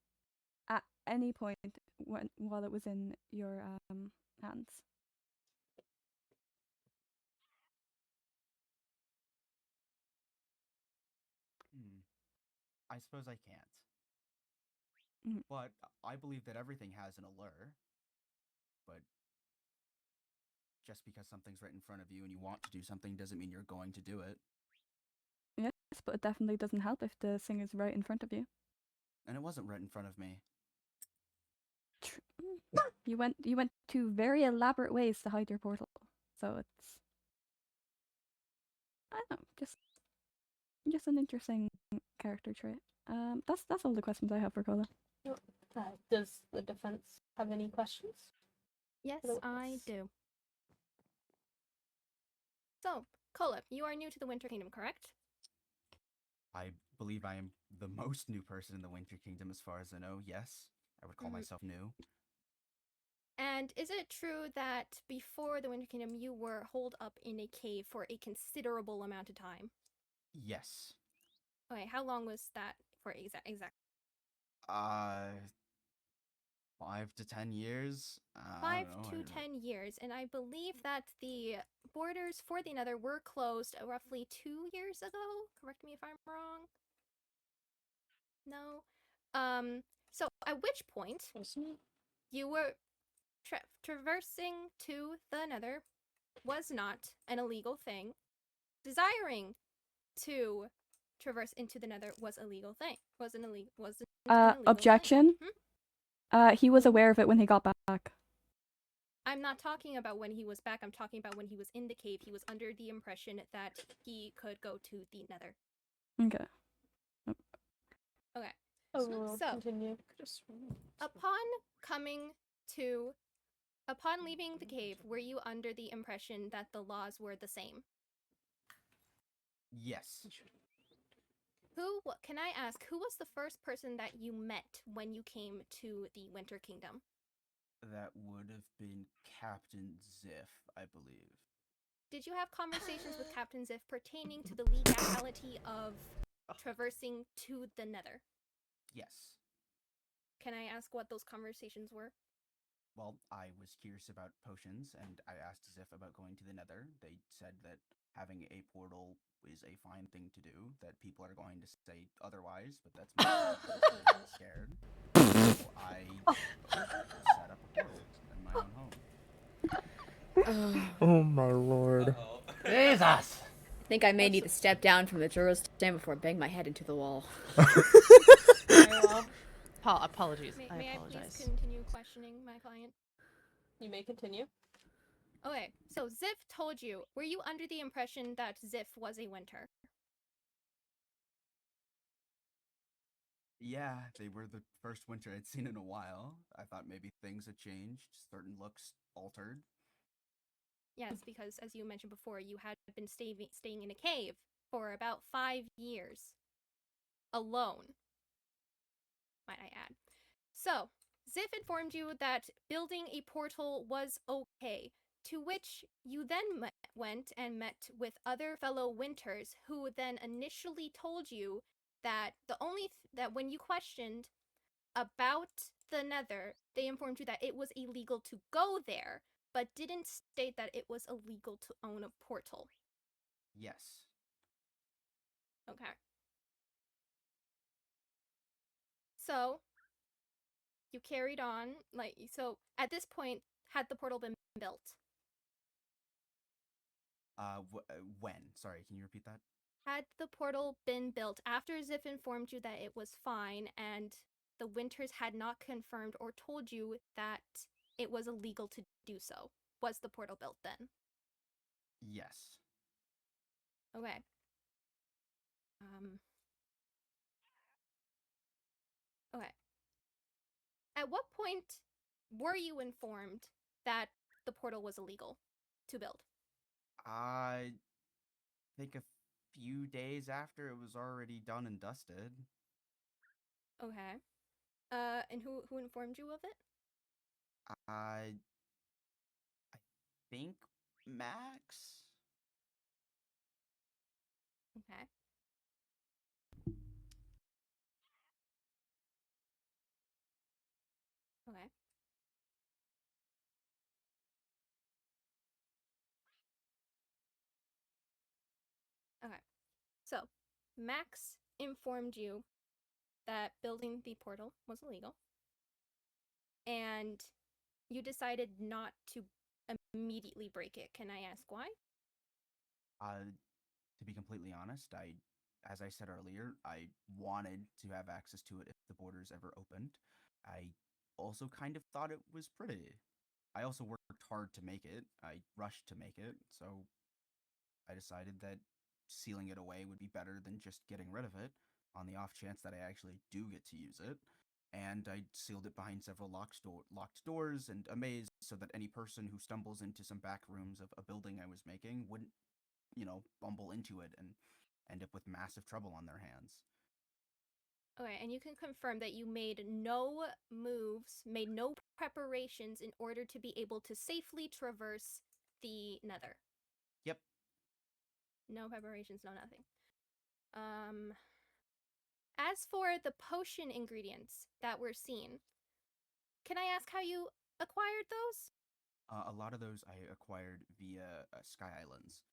at any point while it was in your hands? I suppose I can't. Mhm. But I believe that everything has an allure. But just because something's right in front of you and you want to do something doesn't mean you're going to do it. Yes, but it definitely doesn't help if the thing is right in front of you. And it wasn't right in front of me. You went to very elaborate ways to hide your portal, so it's, I don't know, just an interesting character trait. That's all the questions I have for Kola. Does the defense have any questions? Yes, I do. So, Kola, you are new to the Winter Kingdom, correct? I believe I am the most new person in the Winter Kingdom as far as I know. Yes, I would call myself new. And is it true that before the Winter Kingdom you were holed up in a cave for a considerable amount of time? Yes. Okay, how long was that for exactly? 5 to 10 years. I 5 don't know. to 10 years, and I believe that the borders for the Nether were closed roughly 2 years ago. Correct me if I'm wrong. No. So at which point you were traversing to the Nether was not an illegal thing. Desiring to traverse into the Nether was a legal thing. Wasn't an illegal Objection. thing. He was aware of it when he got back. I'm not talking about when he was back. I'm talking about when he was in the cave. He was under the impression that he could go to the Nether. Okay. Okay. We'll So, continue. upon leaving the cave, were you under the impression that the laws were the same? Yes. Can I ask, who was the first person that you met when you came to the Winter Kingdom? That would have been Captain Ziff, I believe. Did you have conversations with Captain Ziff pertaining to the legality of traversing to the Nether? Yes. Can I ask what those conversations were? Well, I was curious about potions, and I asked Ziff about going to the Nether. They said that having a portal is a fine thing to do, that people are going to say otherwise, but that's me. I'm scared. So I set up a portal in my own home. Oh my lord. Jesus! I think I may need to step down from the juror's stand before I bang my head into the wall. Very well. Apologies. May I I apologize. please continue questioning my client? You may continue. Okay, so Ziff told you. Were you under the impression that Ziff was a winter? Yeah, they were the first winter I'd seen in a while. I thought maybe things had changed, certain looks altered. Yes, because as you mentioned before, you had been staying in a cave for about 5 years. Alone, might I add. So, Ziff informed you that building a portal was okay, to which you then went and met with other fellow winters who then initially told you that that when you questioned about the Nether, they informed you that it was illegal to go there, but didn't state that it was illegal to own a portal. Yes. Okay. So, you carried on, so at this point, had the portal been built? When? Sorry, can you repeat that? Had the portal been built after Ziff informed you that it was fine and the Winters had not confirmed or told you that it was illegal to do so? Was the portal built then? Yes. Okay. Okay. At what point were you informed that the portal was illegal to build? I think a few days after it was already done and dusted. Okay. And who informed you of it? I think Max? Okay. Okay. Okay. So, Max informed you that building the portal was illegal, and you decided not to immediately break it. Can I ask why? To be completely honest, as I said earlier, I wanted to have access to it if the borders ever opened. I also kind of thought it was pretty. I also worked hard to make it. I rushed to make it, so I decided that sealing it away would be better than just getting rid of it on the off chance that I actually do get to use it. And I sealed it behind several locked doors and a maze so that any person who stumbles into some back rooms of a building I was making wouldn't, bumble into it and end up with massive trouble on their hands. Okay, and you can confirm that you made no moves, made no preparations in order to be able to safely traverse the Nether. Yep. No preparations, no nothing. As for the potion ingredients that were seen, can I ask how you acquired those? A lot of those I acquired via Sky Islands.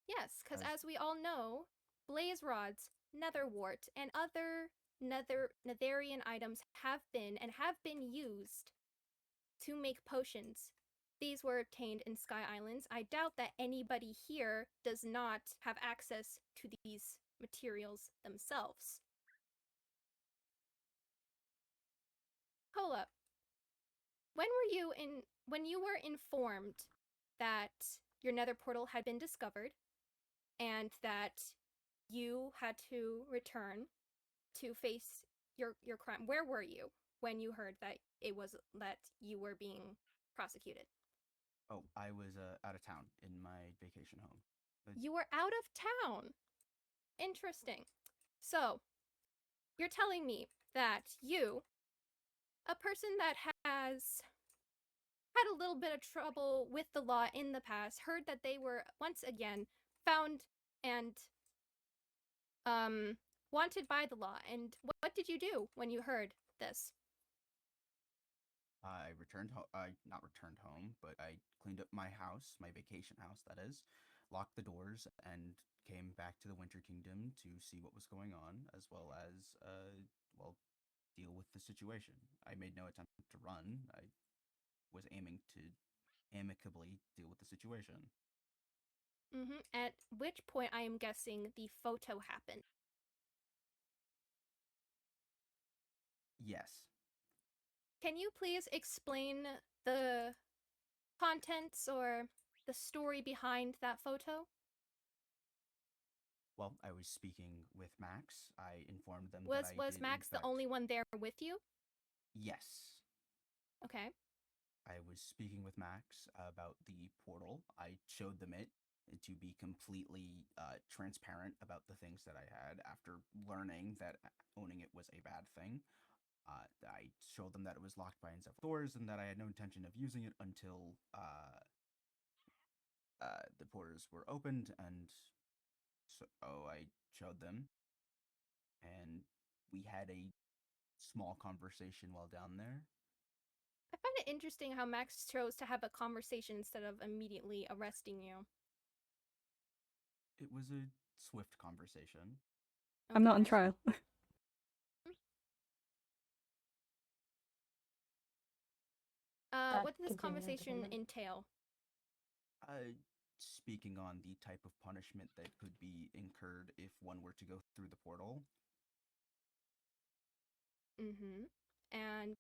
Yes, because as we all know, blaze rods, netherwort, and other Netherian items have been used to make potions. These were obtained in Sky Islands. I doubt that anybody here does not have access to these materials themselves. Cola, when you were informed that your nether portal had been discovered and that you had to return to face your crime, where were you when you heard that you were being prosecuted? Oh, I was out of town in my vacation home. You were out of town. Interesting. So, you're telling me that you, a person that has had a little bit of trouble with the law in the past, heard that they were once again found and wanted by the law. And what did you do when you heard this? I not returned home, but I cleaned up my house, my vacation house, that is, locked the doors, and came back to the Winter Kingdom to see what was going on, as well as, deal with the situation. I made no attempt to run. I was aiming to amicably deal with the situation. At which point I am guessing the photo happened. Yes. Can you please explain the contents or the story behind that photo? Well, I was speaking with Max. I informed them that I Was did, Max in fact... the only one there with you? Yes. Okay. I was speaking with Max about the portal. I showed them it to be completely transparent about the things that I had after learning that owning it was a bad thing. I showed them that it was locked behind several doors and that I had no intention of using it until the portals were opened, and so I showed them, and we had a small conversation while down there. I find it interesting how Max chose to have a conversation instead of immediately arresting you. It was a swift conversation. I'm not on Okay. trial. What did this conversation entail? Speaking on the type of punishment that could be incurred if one were to go through the portal. Mm-hmm. And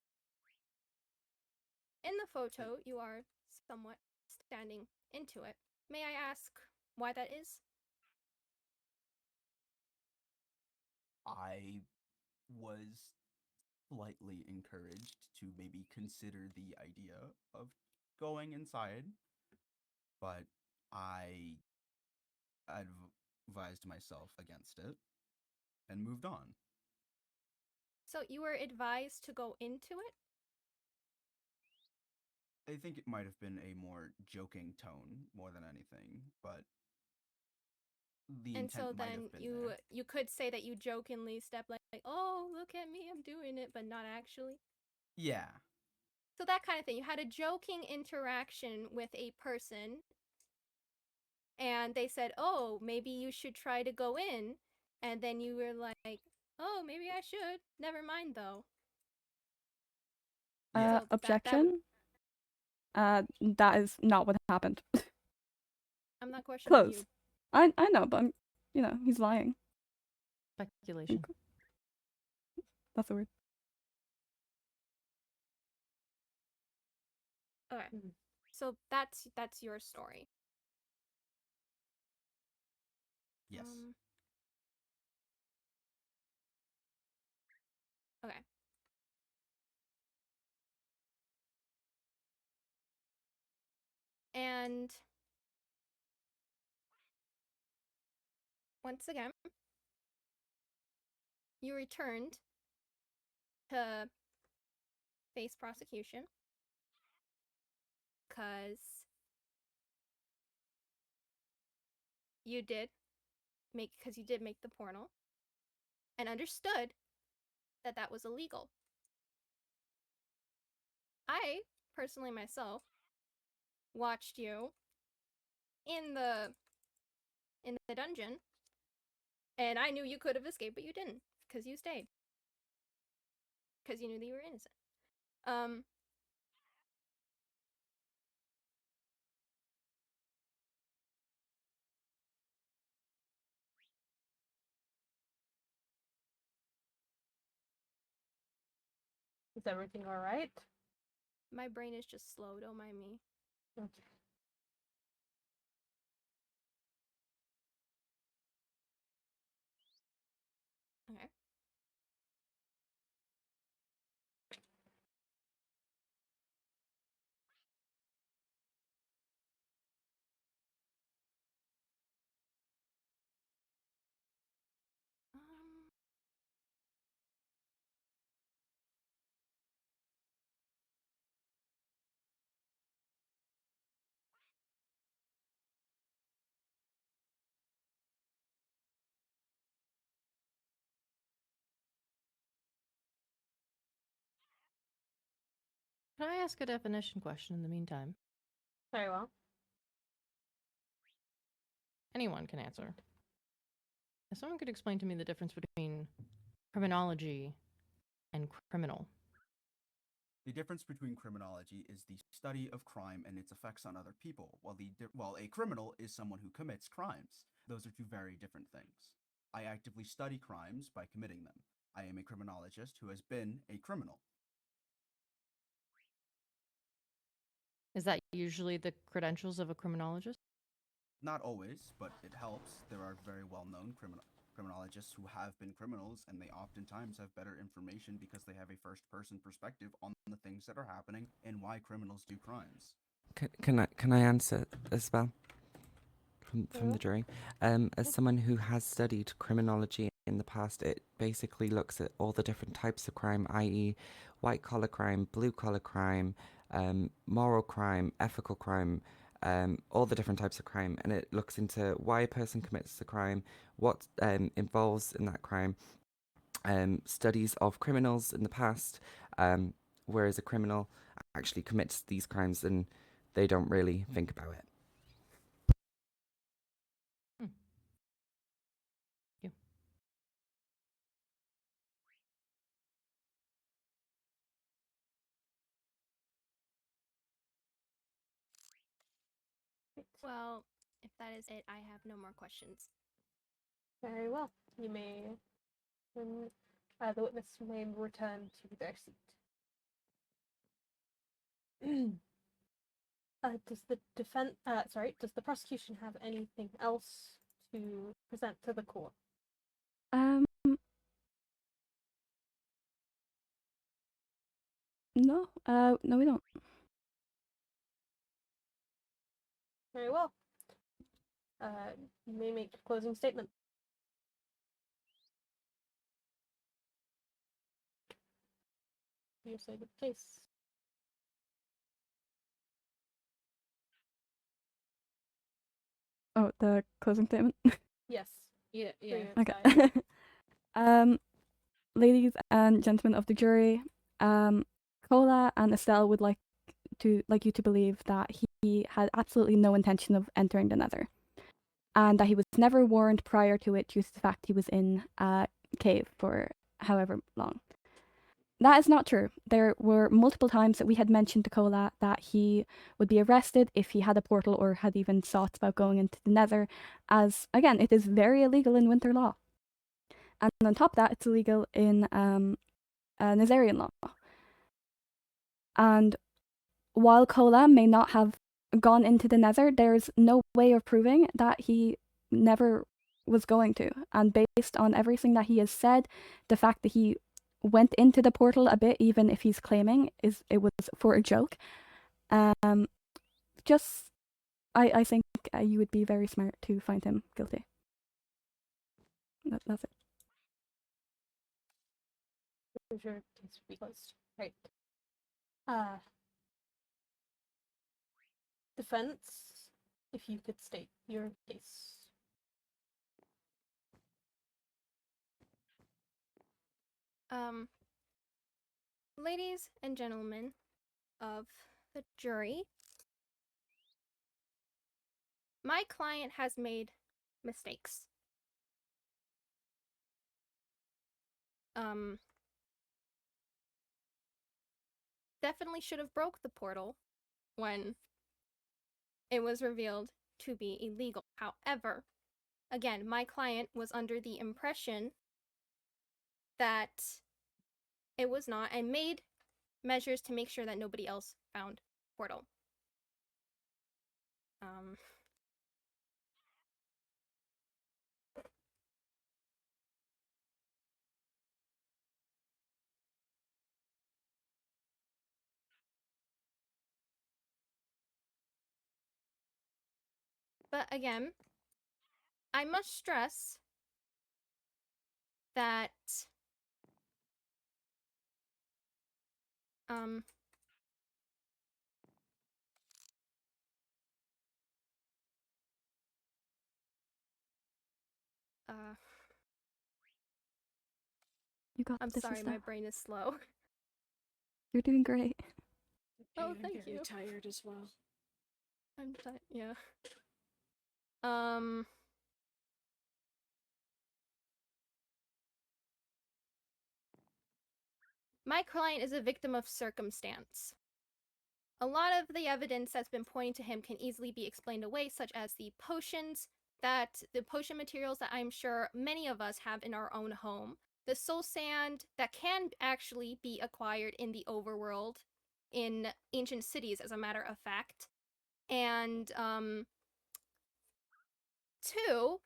in the photo, you are somewhat standing into it. May I ask why that is? I was slightly encouraged to maybe consider the idea of going inside, but I advised myself against it and moved on. So you were advised to go into it? I think it might have been a more joking tone more than anything, but the And intent so might then have been there. you could say that you jokingly stepped like, oh, look at me, I'm doing it, but not actually. Yeah. So that kind of thing. You had a joking interaction with a person, and they said, oh, maybe you should try to go in. And then you were like, oh, maybe I should. Never mind, though. Yeah. So Objection? That is not what happened. I'm not questioning Close. you. I know, but he's lying. Speculation. That's the word. Okay. So that's your story. Yes. Okay. And once again, you returned to face prosecution because you did make the portal and understood that that was illegal. I personally myself watched you in the dungeon, and I knew you could have escaped, but you didn't because you stayed because you knew that you were innocent. Is everything alright? My brain is just slow, don't mind me. Okay. Okay. Can I ask a definition question in the meantime? Very well. Anyone can answer. If someone could explain to me the difference between criminology and criminal. The difference between criminology is the study of crime and its effects on other people, while a criminal is someone who commits crimes. Those are two very different things. I actively study crimes by committing them. I am a criminologist who has been a criminal. Is that usually the credentials of a criminologist? Not always, but it helps. There are very well-known criminologists who have been criminals, and they oftentimes have better information because they have a first-person perspective on the things that are happening and why criminals do crimes. Can I answer as well? From the jury. As someone who has studied criminology in the past, it basically looks at all the different types of crime, i.e., white collar crime, blue collar crime, moral crime, ethical crime, all the different types of crime, and it looks into why a person commits the crime, what involves in that crime, studies of criminals in the past, whereas a criminal actually commits these crimes and they don't really think about it. Well, if that is it, I have no more questions. Very well. You may, the witness may return to their seat. Does the prosecution have anything else to present to the court? No, no, we don't. Very well. You may make your closing statement. Your side of the case. Oh, the closing statement? Yes. Yeah, yeah. Okay. Ladies and gentlemen of the jury, Cola and Estelle would like you to believe that he had absolutely no intention of entering the Nether, and that he was never warned prior to it due to the fact he was in a cave for however long. That is not true. There were multiple times that we had mentioned to Cola that he would be arrested if he had a portal or had even thoughts about going into the Nether, as, again, it is very illegal in Winter Law. And on top of that, it's illegal in Netherian law. And while Cola may not have gone into the Nether, there's no way of proving that he never was going to. And based on everything that he has said, the fact that he went into the portal a bit, even if he's claiming it was for a joke, I think you would be very smart to find him guilty. That's it. Your case will be closed. Right. Defense, if you could state your case. Ladies and gentlemen of the jury, my client has made mistakes. Definitely should have broke the portal when it was revealed to be illegal. However, again, my client was under the impression that it was not and made measures to make sure that nobody else found portal. But again, I must stress that You got I'm this, sorry, Estelle. my brain is slow. You're doing great. Oh, I'm thank very you. tired as well. I'm tired. Yeah. My client is a victim of circumstance. A lot of the evidence that's been pointed to him can easily be explained away, such as the potion materials that I'm sure many of us have in our own home. the soul sand that can actually be acquired in the overworld, in ancient cities, as a matter of fact. And 2,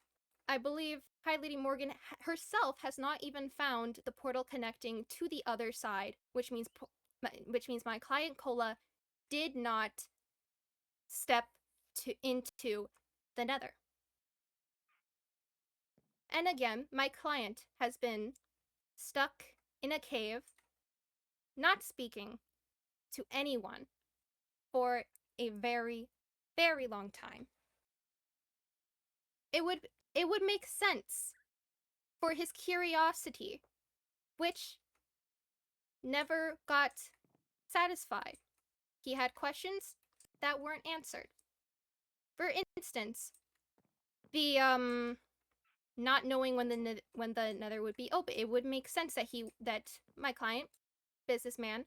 I believe High Lady Morrigan herself has not even found the portal connecting to the other side, which means my client Cola did not step into the Nether. And again, my client has been stuck in a cave, not speaking to anyone for a very, very long time. It would make sense for his curiosity, which never got satisfied. He had questions that weren't answered. For instance, the not knowing when the Nether would be open. It would make sense that my client, businessman,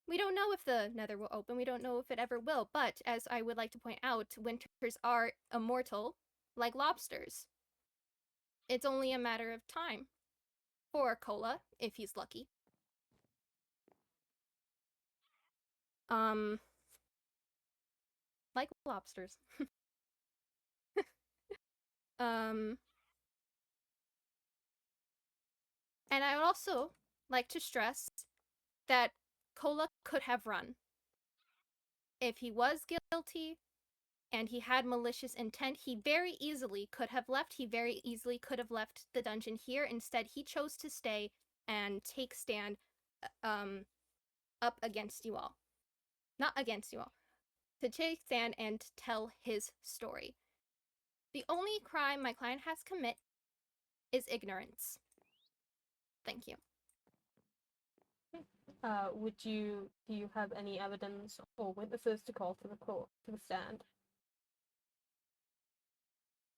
we don't know if the Nether will open. We don't know if it ever will. But as I would like to point out, winters are immortal, like lobsters. It's only a matter of time for Cola, if he's lucky. Like lobsters. And I would also like to stress that Cola could have run. If he was guilty and he had malicious intent, he very easily could have left. He very easily could have left the dungeon here. Instead, he chose to stay and take stand up against you all. Not against you all. To take stand and tell his story. The only crime my client has committed is ignorance. Thank you. Do you have any evidence or witnesses to call to the court, to the stand?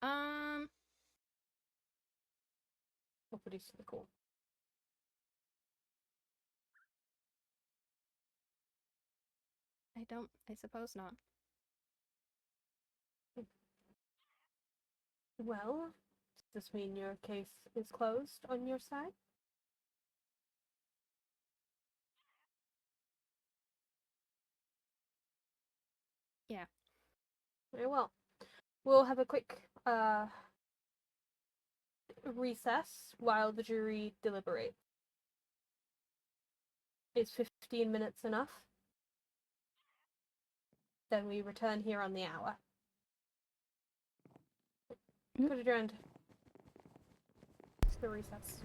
Or produce to the court? I suppose not. Well, does this mean your case is closed on your side? Yeah. Very well. We'll have a quick recess while the jury deliberates. Is 15 minutes enough? Then we return here on the hour. Could adjourn the recess.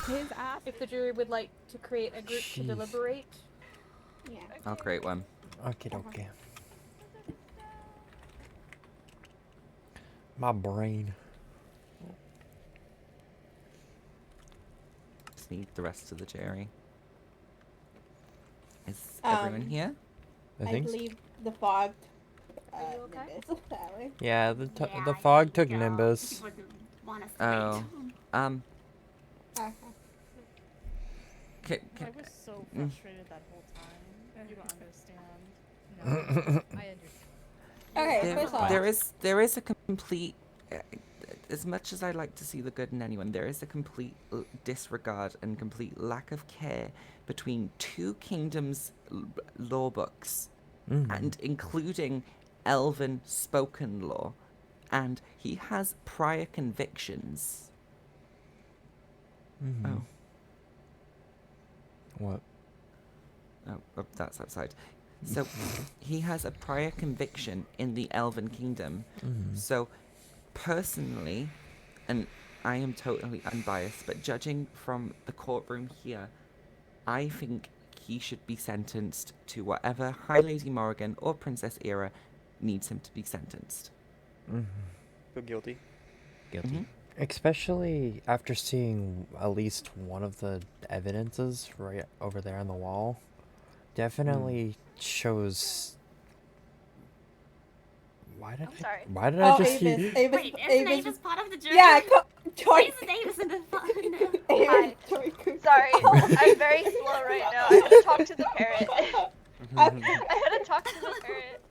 His ass. If the jury would like to create a group to deliberate. Yeah. I'll create one. Okay, okay. My brain. Just need the rest of the jury. Is everyone here? I think so. believe the fog. Nimbus that way. Yeah, the fog took Nimbus. Oh. Okay. I was so frustrated that whole time. You don't understand. No, I understand. Okay, first off. There is a complete, as much as I like to see the good in anyone, there is a complete disregard and complete lack of care between two kingdoms' law books, and including Elven spoken law, and he has prior convictions. Oh. What? Oh, that's outside. So he has a prior conviction in the Elven Kingdom. So personally, and I am totally unbiased, but judging from the courtroom here, I think he should be sentenced to whatever High Lady Morrigan or Princess Eira needs him to be sentenced. Feel guilty. Guilty. Especially after seeing at least one of the evidences right over there on the wall. Definitely shows. Why did I just see? Wait, isn't Avis part of the jury? Yeah, Why isn't Avis in the Hi. Sorry, I'm very slow right now. I had to talk to the parrot. I had to talk to the parrot.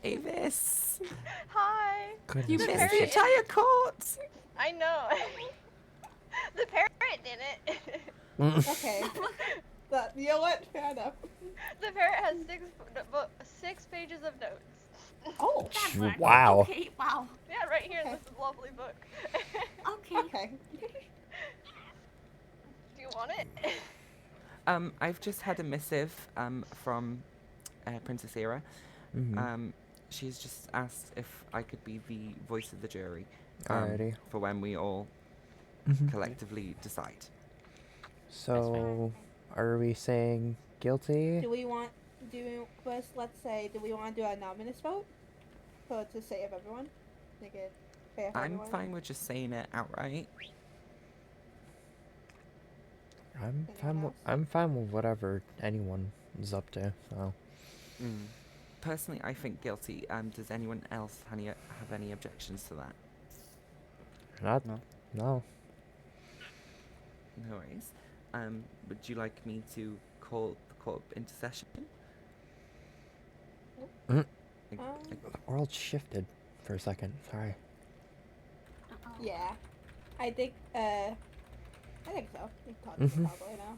Avis! Hi! You missed the entire court! I know. The parrot in it. Okay. But you know what? Fair enough. The parrot has 6 pages of notes. Oh. Wow. Okay, wow. Yeah, right here in Okay. this lovely book. Okay. Okay. Do you want it? I've just had a missive from Princess Eira. Mhm. She's just asked if I could be the voice of the jury Alrighty. for when we all Mhm. collectively decide. So, are we saying guilty? Do we want first? Let's say, do we want to do a anonymous vote? So to save everyone, make it fair for I'm everyone. fine with just saying it outright. I'm fine with whatever anyone is up to. So. Personally, I think guilty. Does anyone else have any objections to that? No. No worries. Would you like me to call the court into session? The world shifted for a second. Sorry. Yeah, I think so. You can talk to the probably now.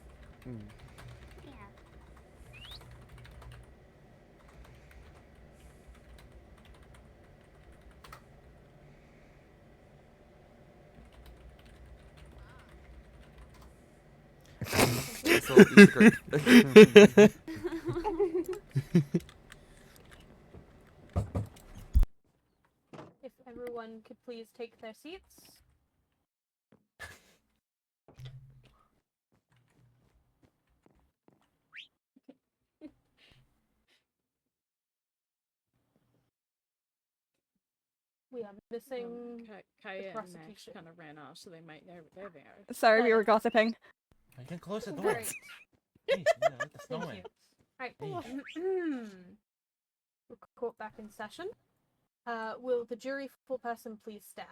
This will be great. If everyone could please take their seats. We are missing Kaya the and Max prosecution. kind of ran off, so they might. There they are. Sorry, we were gossiping. I can close the door. Great. Hey, let the snow Thank in. you. Right. Hey. We'll court back in session. Will the jury full person please stand?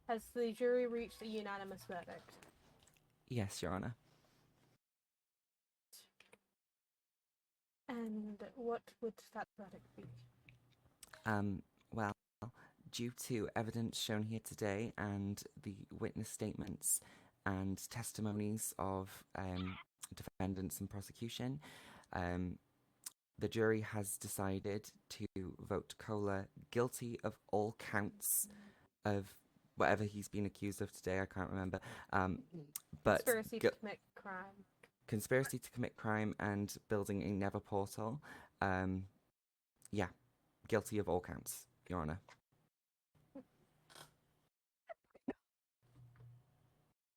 Has the jury reached a unanimous verdict? Yes, Your Honor. And what would that verdict be? Well, due to evidence shown here today and the witness statements and testimonies of defendants and prosecution, the jury has decided to vote Kohler guilty of all counts of whatever he's been accused of today. I can't remember. But Conspiracy to commit crime. Conspiracy to commit crime and building a Nether portal. Yeah, guilty of all counts, Your Honor.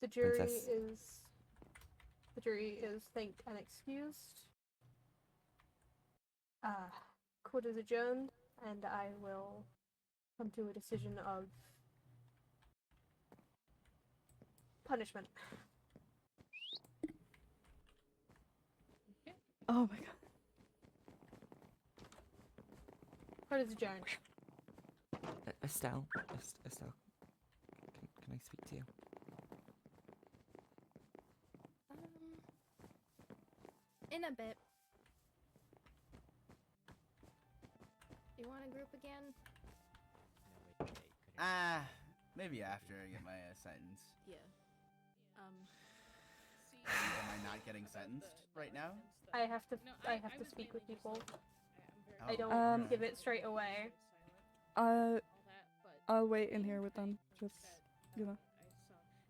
The jury Princess. is thanked and excused. Court is adjourned, and I will come to a decision of punishment. Oh my god. Court is adjourned. Estelle, Estelle, can I speak to you? In a bit. You want to group again? Maybe after I get my sentence. Yeah. Am I not getting sentenced right now? I have to speak with people. I Oh, don't give it straight away. I'll wait in here with them. Just, you know.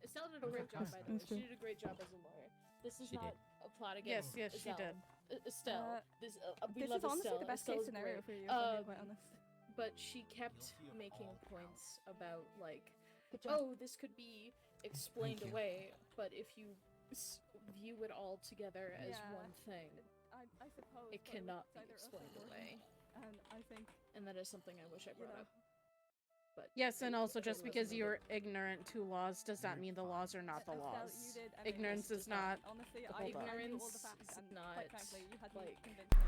Estelle did a great job, by the way. She did a great job as a lawyer. This is not a plot against Yes, she Estelle. Estelle. We this love is honestly Estelle. the best Estelle's case scenario great. for you, if I'm being quite honest. But she kept making points about, like, Good job. oh, this could be explained Thank you. away, but if you view it all together as Yeah. one thing, I suppose it but cannot it's be either explained or. away. And I think, And that is something I wish I brought know. up. But Yes, and also just it because wasn't you're ignorant to laws does not mean the laws are not the Estelle, laws. you did an Ignorance is not. honestly, Hold I on. knew all the Ignorance facts, is and not, quite frankly, you had me like- convinced that I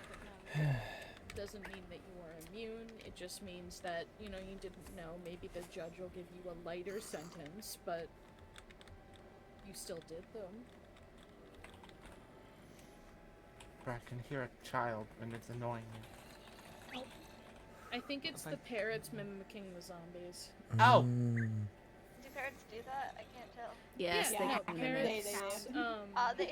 was like, doesn't mean that you are immune. It just means that, you know, you didn't know. Maybe the judge will give you a lighter sentence, but you still did them. But I can hear a child and it's annoying me. I think it's the parrots mimicking the zombies. Ow! Do parrots parrots do that? I can't tell. Yes, Yeah, they no, can parrots, mimic.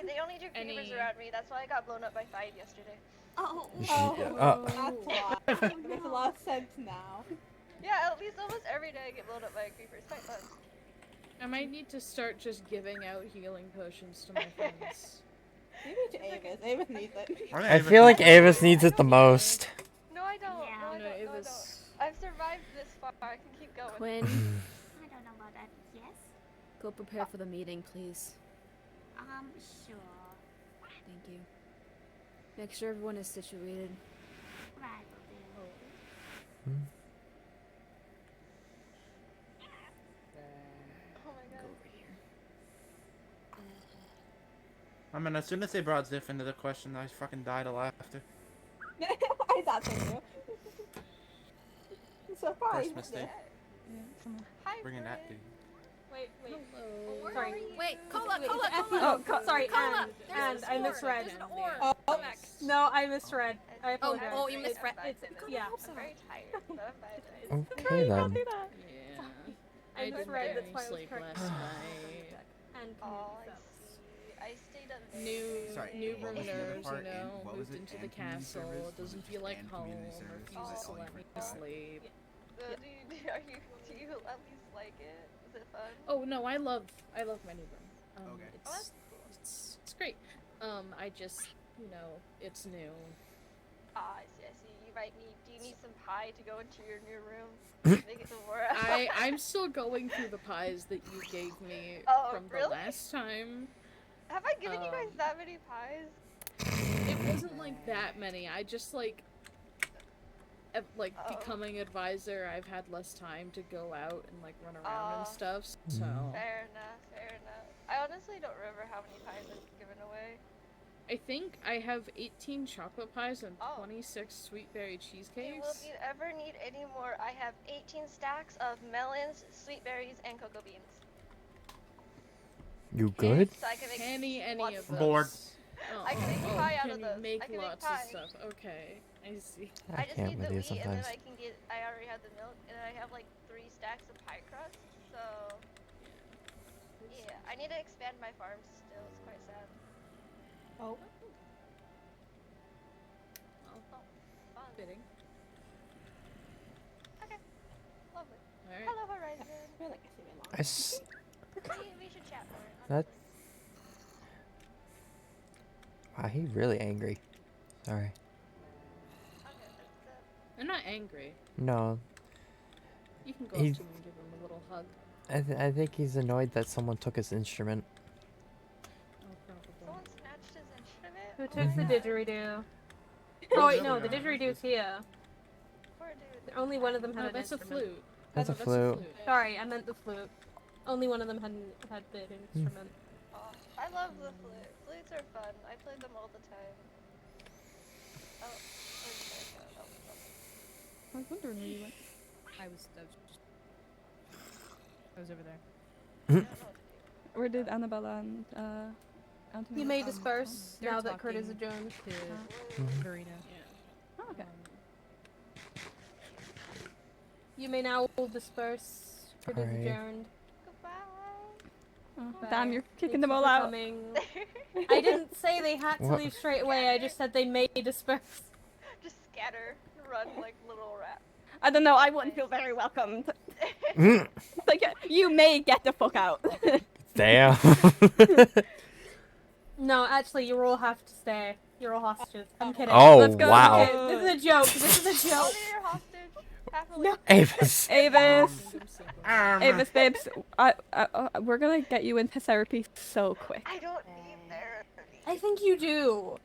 They only do creepers any- around me. That's why I got blown up by Five yesterday. Oh, Yeah. that's why. Makes a lot of sense now. Yeah, at least almost every day I get blown up by a creeper. It's quite fun. I might need to start just giving out healing potions to my friends. Maybe to Avis. Avis needs it. I feel like Avis needs it the most. No, I don't. Yeah. No, I don't. No, I don't. I've survived this far. I can keep going. Quinn, I don't know about that. Yes? go prepare for the meeting, please. Sure. Thank you. Make sure everyone is situated. Right, will do. Oh my god. Go over here. I mean, as soon as they brought Ziff into the question, I fucking died of laughter. I thought so too. I'm surprised. First mistake. Hi, Bringing Bryn. that to you. Wait. Where Sorry. are you? Wait, Cola. Sorry, Cola, and I misread. There's an ore. Oh, no, I misread. I apologize. Oh, you misread. Yeah. I'm very tired. So I'm bad. Okay then. Yeah. I misread. That's why it was sleep correct. last night. And Oh, I see. I stayed up Sorry, New what was the other roomers, part? moved Was it into the and community castle, service? doesn't feel like And home, community service? refuses to Oh, let you me forgot. sleep. Do you at least like it? Is it fun? Oh no, I love my new room. Okay. Oh, that's It's great. I just, it's new. Ah, I see. You might need. Do you need some pie to go into your new room? Make it some more. I'm still going through the pies that you gave me Oh, from the really? last time. Have I given you guys that many pies? It wasn't like that many. I just becoming advisor. I've had less time to go out and run around and stuff. So Fair enough. I honestly don't remember how many pies I've given away. I think I have 18 chocolate pies and Oh. 26 sweet berry Hey, cheesecakes. well, if you ever need any more, I have 18 stacks of melons, sweet berries, and cocoa beans. You good? So I can make Any lots of of those. Bored. I can make pie out of can those. you make I can lots make of pie. stuff. Okay, I see. I just can't need with the you wheat, and then sometimes. I already have the milk, and then I have 3 stacks of pie crust. So yeah, I need to expand my farm still. It's quite sad. Oh. Oh, fun. Fitting. Okay, lovely. Alright. Hello, Horizon. I feel like I see my mom. we should chat more. That. Wow, he's really angry. Sorry. I'm not angry. No, You can go He- up to him and give him a little hug. I think he's annoyed that someone took his instrument. Oh, probably. Someone snatched his instrument. Who took the didgeridoo? Oh wait, no, the didgeridoo's here. Poor dude. Only one of them had No, an that's a instrument. flute. That's a That's flute. Sorry, I meant the flute. Only one of them had the instrument. Oh, I love the flute. Flutes are fun. I play them all the time. Oh, I was wondering where you went. I was over there. Where did Annabella and Anthony? You may disperse They're now that Kurt is talking adjourned. to Marina. Oh, okay. You may now disperse. Kurt is Alright. adjourned. Oh, Bye. damn, you're Thank kicking you them all for out. coming. I didn't say they had to What? leave straight away. I just said they may disperse. just scatter, run like little rats. I don't know. I wouldn't feel very welcomed. Like, you may get the fuck out. Damn. No, actually, you all have to stay. You're all hostages. I'm kidding. Oh, Let's go. wow. Okay, this is a joke. This is a joke. You're hostage. Happily. Avis. Avis, babes, we're gonna get you into therapy so quick. I don't need therapy. I think you do.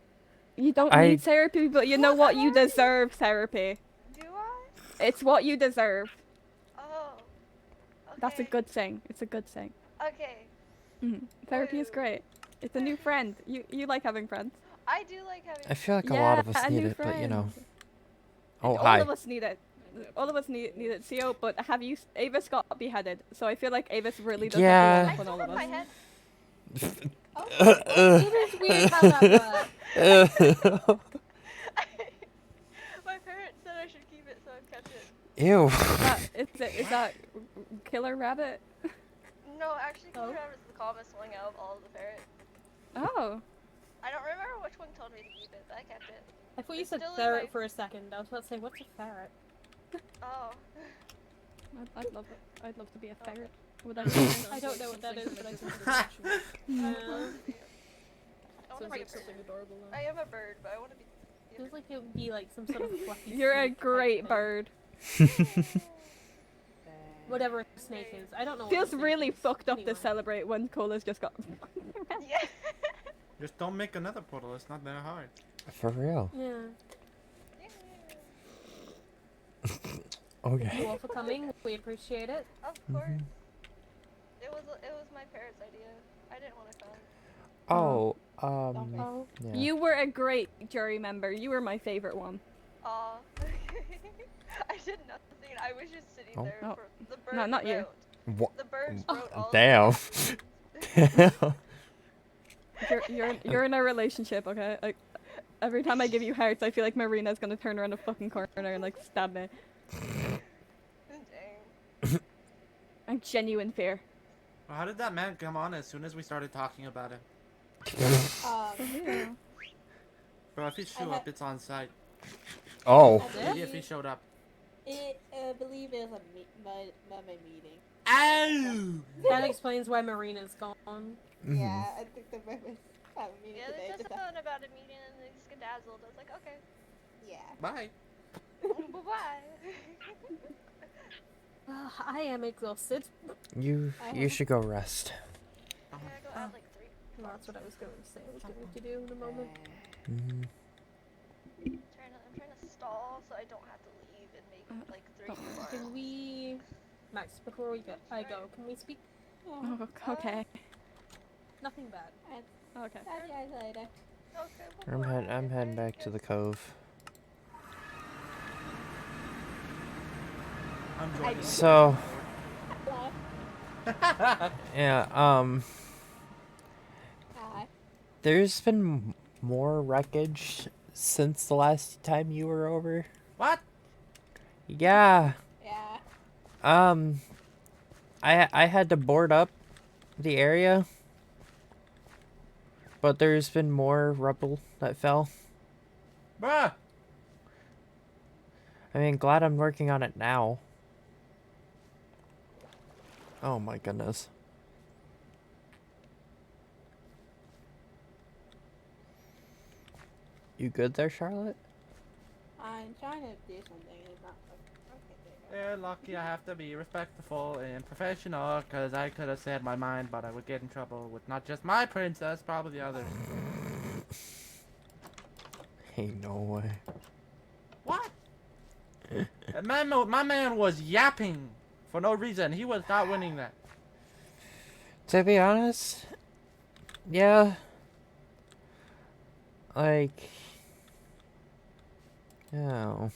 You don't I- need therapy, but you know what? You deserve therapy. Do I? It's what you deserve. Oh. Okay. That's a good thing. It's a good thing. Okay. Therapy is great. It's a new friend. You like having friends. I do like having. I feel like a lot of Yeah, us a need new it, but you know. friend. Oh, All hi. of us need it. All of us need it, CO, but have you... Avis got beheaded, so I feel like Avis really does Yeah. have to work on all of my us. head. It is weird how that works. My parents said I should keep it, so I kept it. Ew. Is that killer rabbit? actually considered I was the calmest one out of all of the ferrets. Oh. I don't remember which one told me to keep it, but I kept it. I thought you It's said still in ferret my- for a second. I was about to say, what's a ferret? Oh. I'd love it. I'd love to be a ferret. Would I don't know what that is, but I think it's Sounds like something adorable. I am a bird, but I want to be. Feels like it would be like some sort of fluffy. You're a snake type great thing. bird. Whatever a snake is, I don't know. Feels what a snake really is. fucked up Anyway. to celebrate when Cola's just got. Yeah. Just don't make another portal. It's not that hard. For real. Yeah. Okay. Thank you all for coming. We appreciate it. Of course. It was my parents' idea. I didn't want to come. Oh, yeah. You were a great jury member. You were my favorite one. Aw. I did nothing. I was just sitting Oh. there No. for the birds. No, not you. What? The birds wrote all Damn. Damn. You're in a relationship, okay? Like every time I give you hearts, I feel like Marina's gonna turn around the fucking corner and like stab me. Dang. I'm genuine fear. Well, how did that man come on as soon as we started talking about him? Bro, if he showed up, it's on site. Oh. Maybe if he showed up. I believe it was my meeting. Ow! That explains why Marina's gone. Yeah, I think the members have a meeting Yeah, today. they just found about a meeting and they skedazzled. I was like, okay. Yeah. Bye. Bye-bye. I am exhausted. You should go rest. I gotta go add like 3. Well, that's what I was going to say. I was going to do in a moment. Mm-hmm. I'm trying to stall so I don't have to leave and make like 3 tomorrow. Can we, Max? Before I go, can we speak? Oh, okay. Nothing bad. Okay. Talk to you guys later. Okay. I'm heading back to the cove. I'm joining. So. Hello. Yeah. Hi. There's been more wreckage since the last time you were over. What? Yeah. Yeah. I had to board up the area, but there's been more rubble that fell. Bruh! I mean, glad I'm working on it now. Oh my goodness. You good there, Charlotte? I'm trying to do something and it's not okay. They're lucky I have to be respectful and professional, because I could have said my mind, but I would get in trouble with not just my princess, probably the others. Ain't no way. What? My man was yapping for no reason. He was not winning that. To be honest, yeah. Like, oh.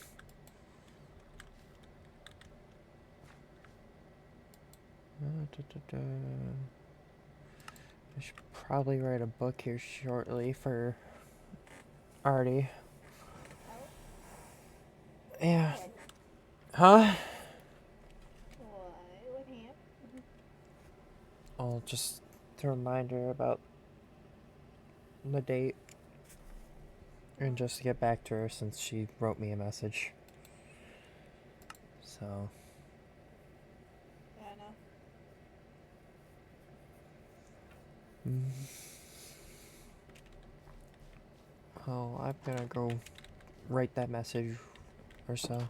I should probably write a book here shortly for Artie. Yeah. Huh? What happened? I'll just to remind her about the date. And just to get back to her since she wrote me a message. So. Yeah, I know. Oh, I'm gonna go write that message or so.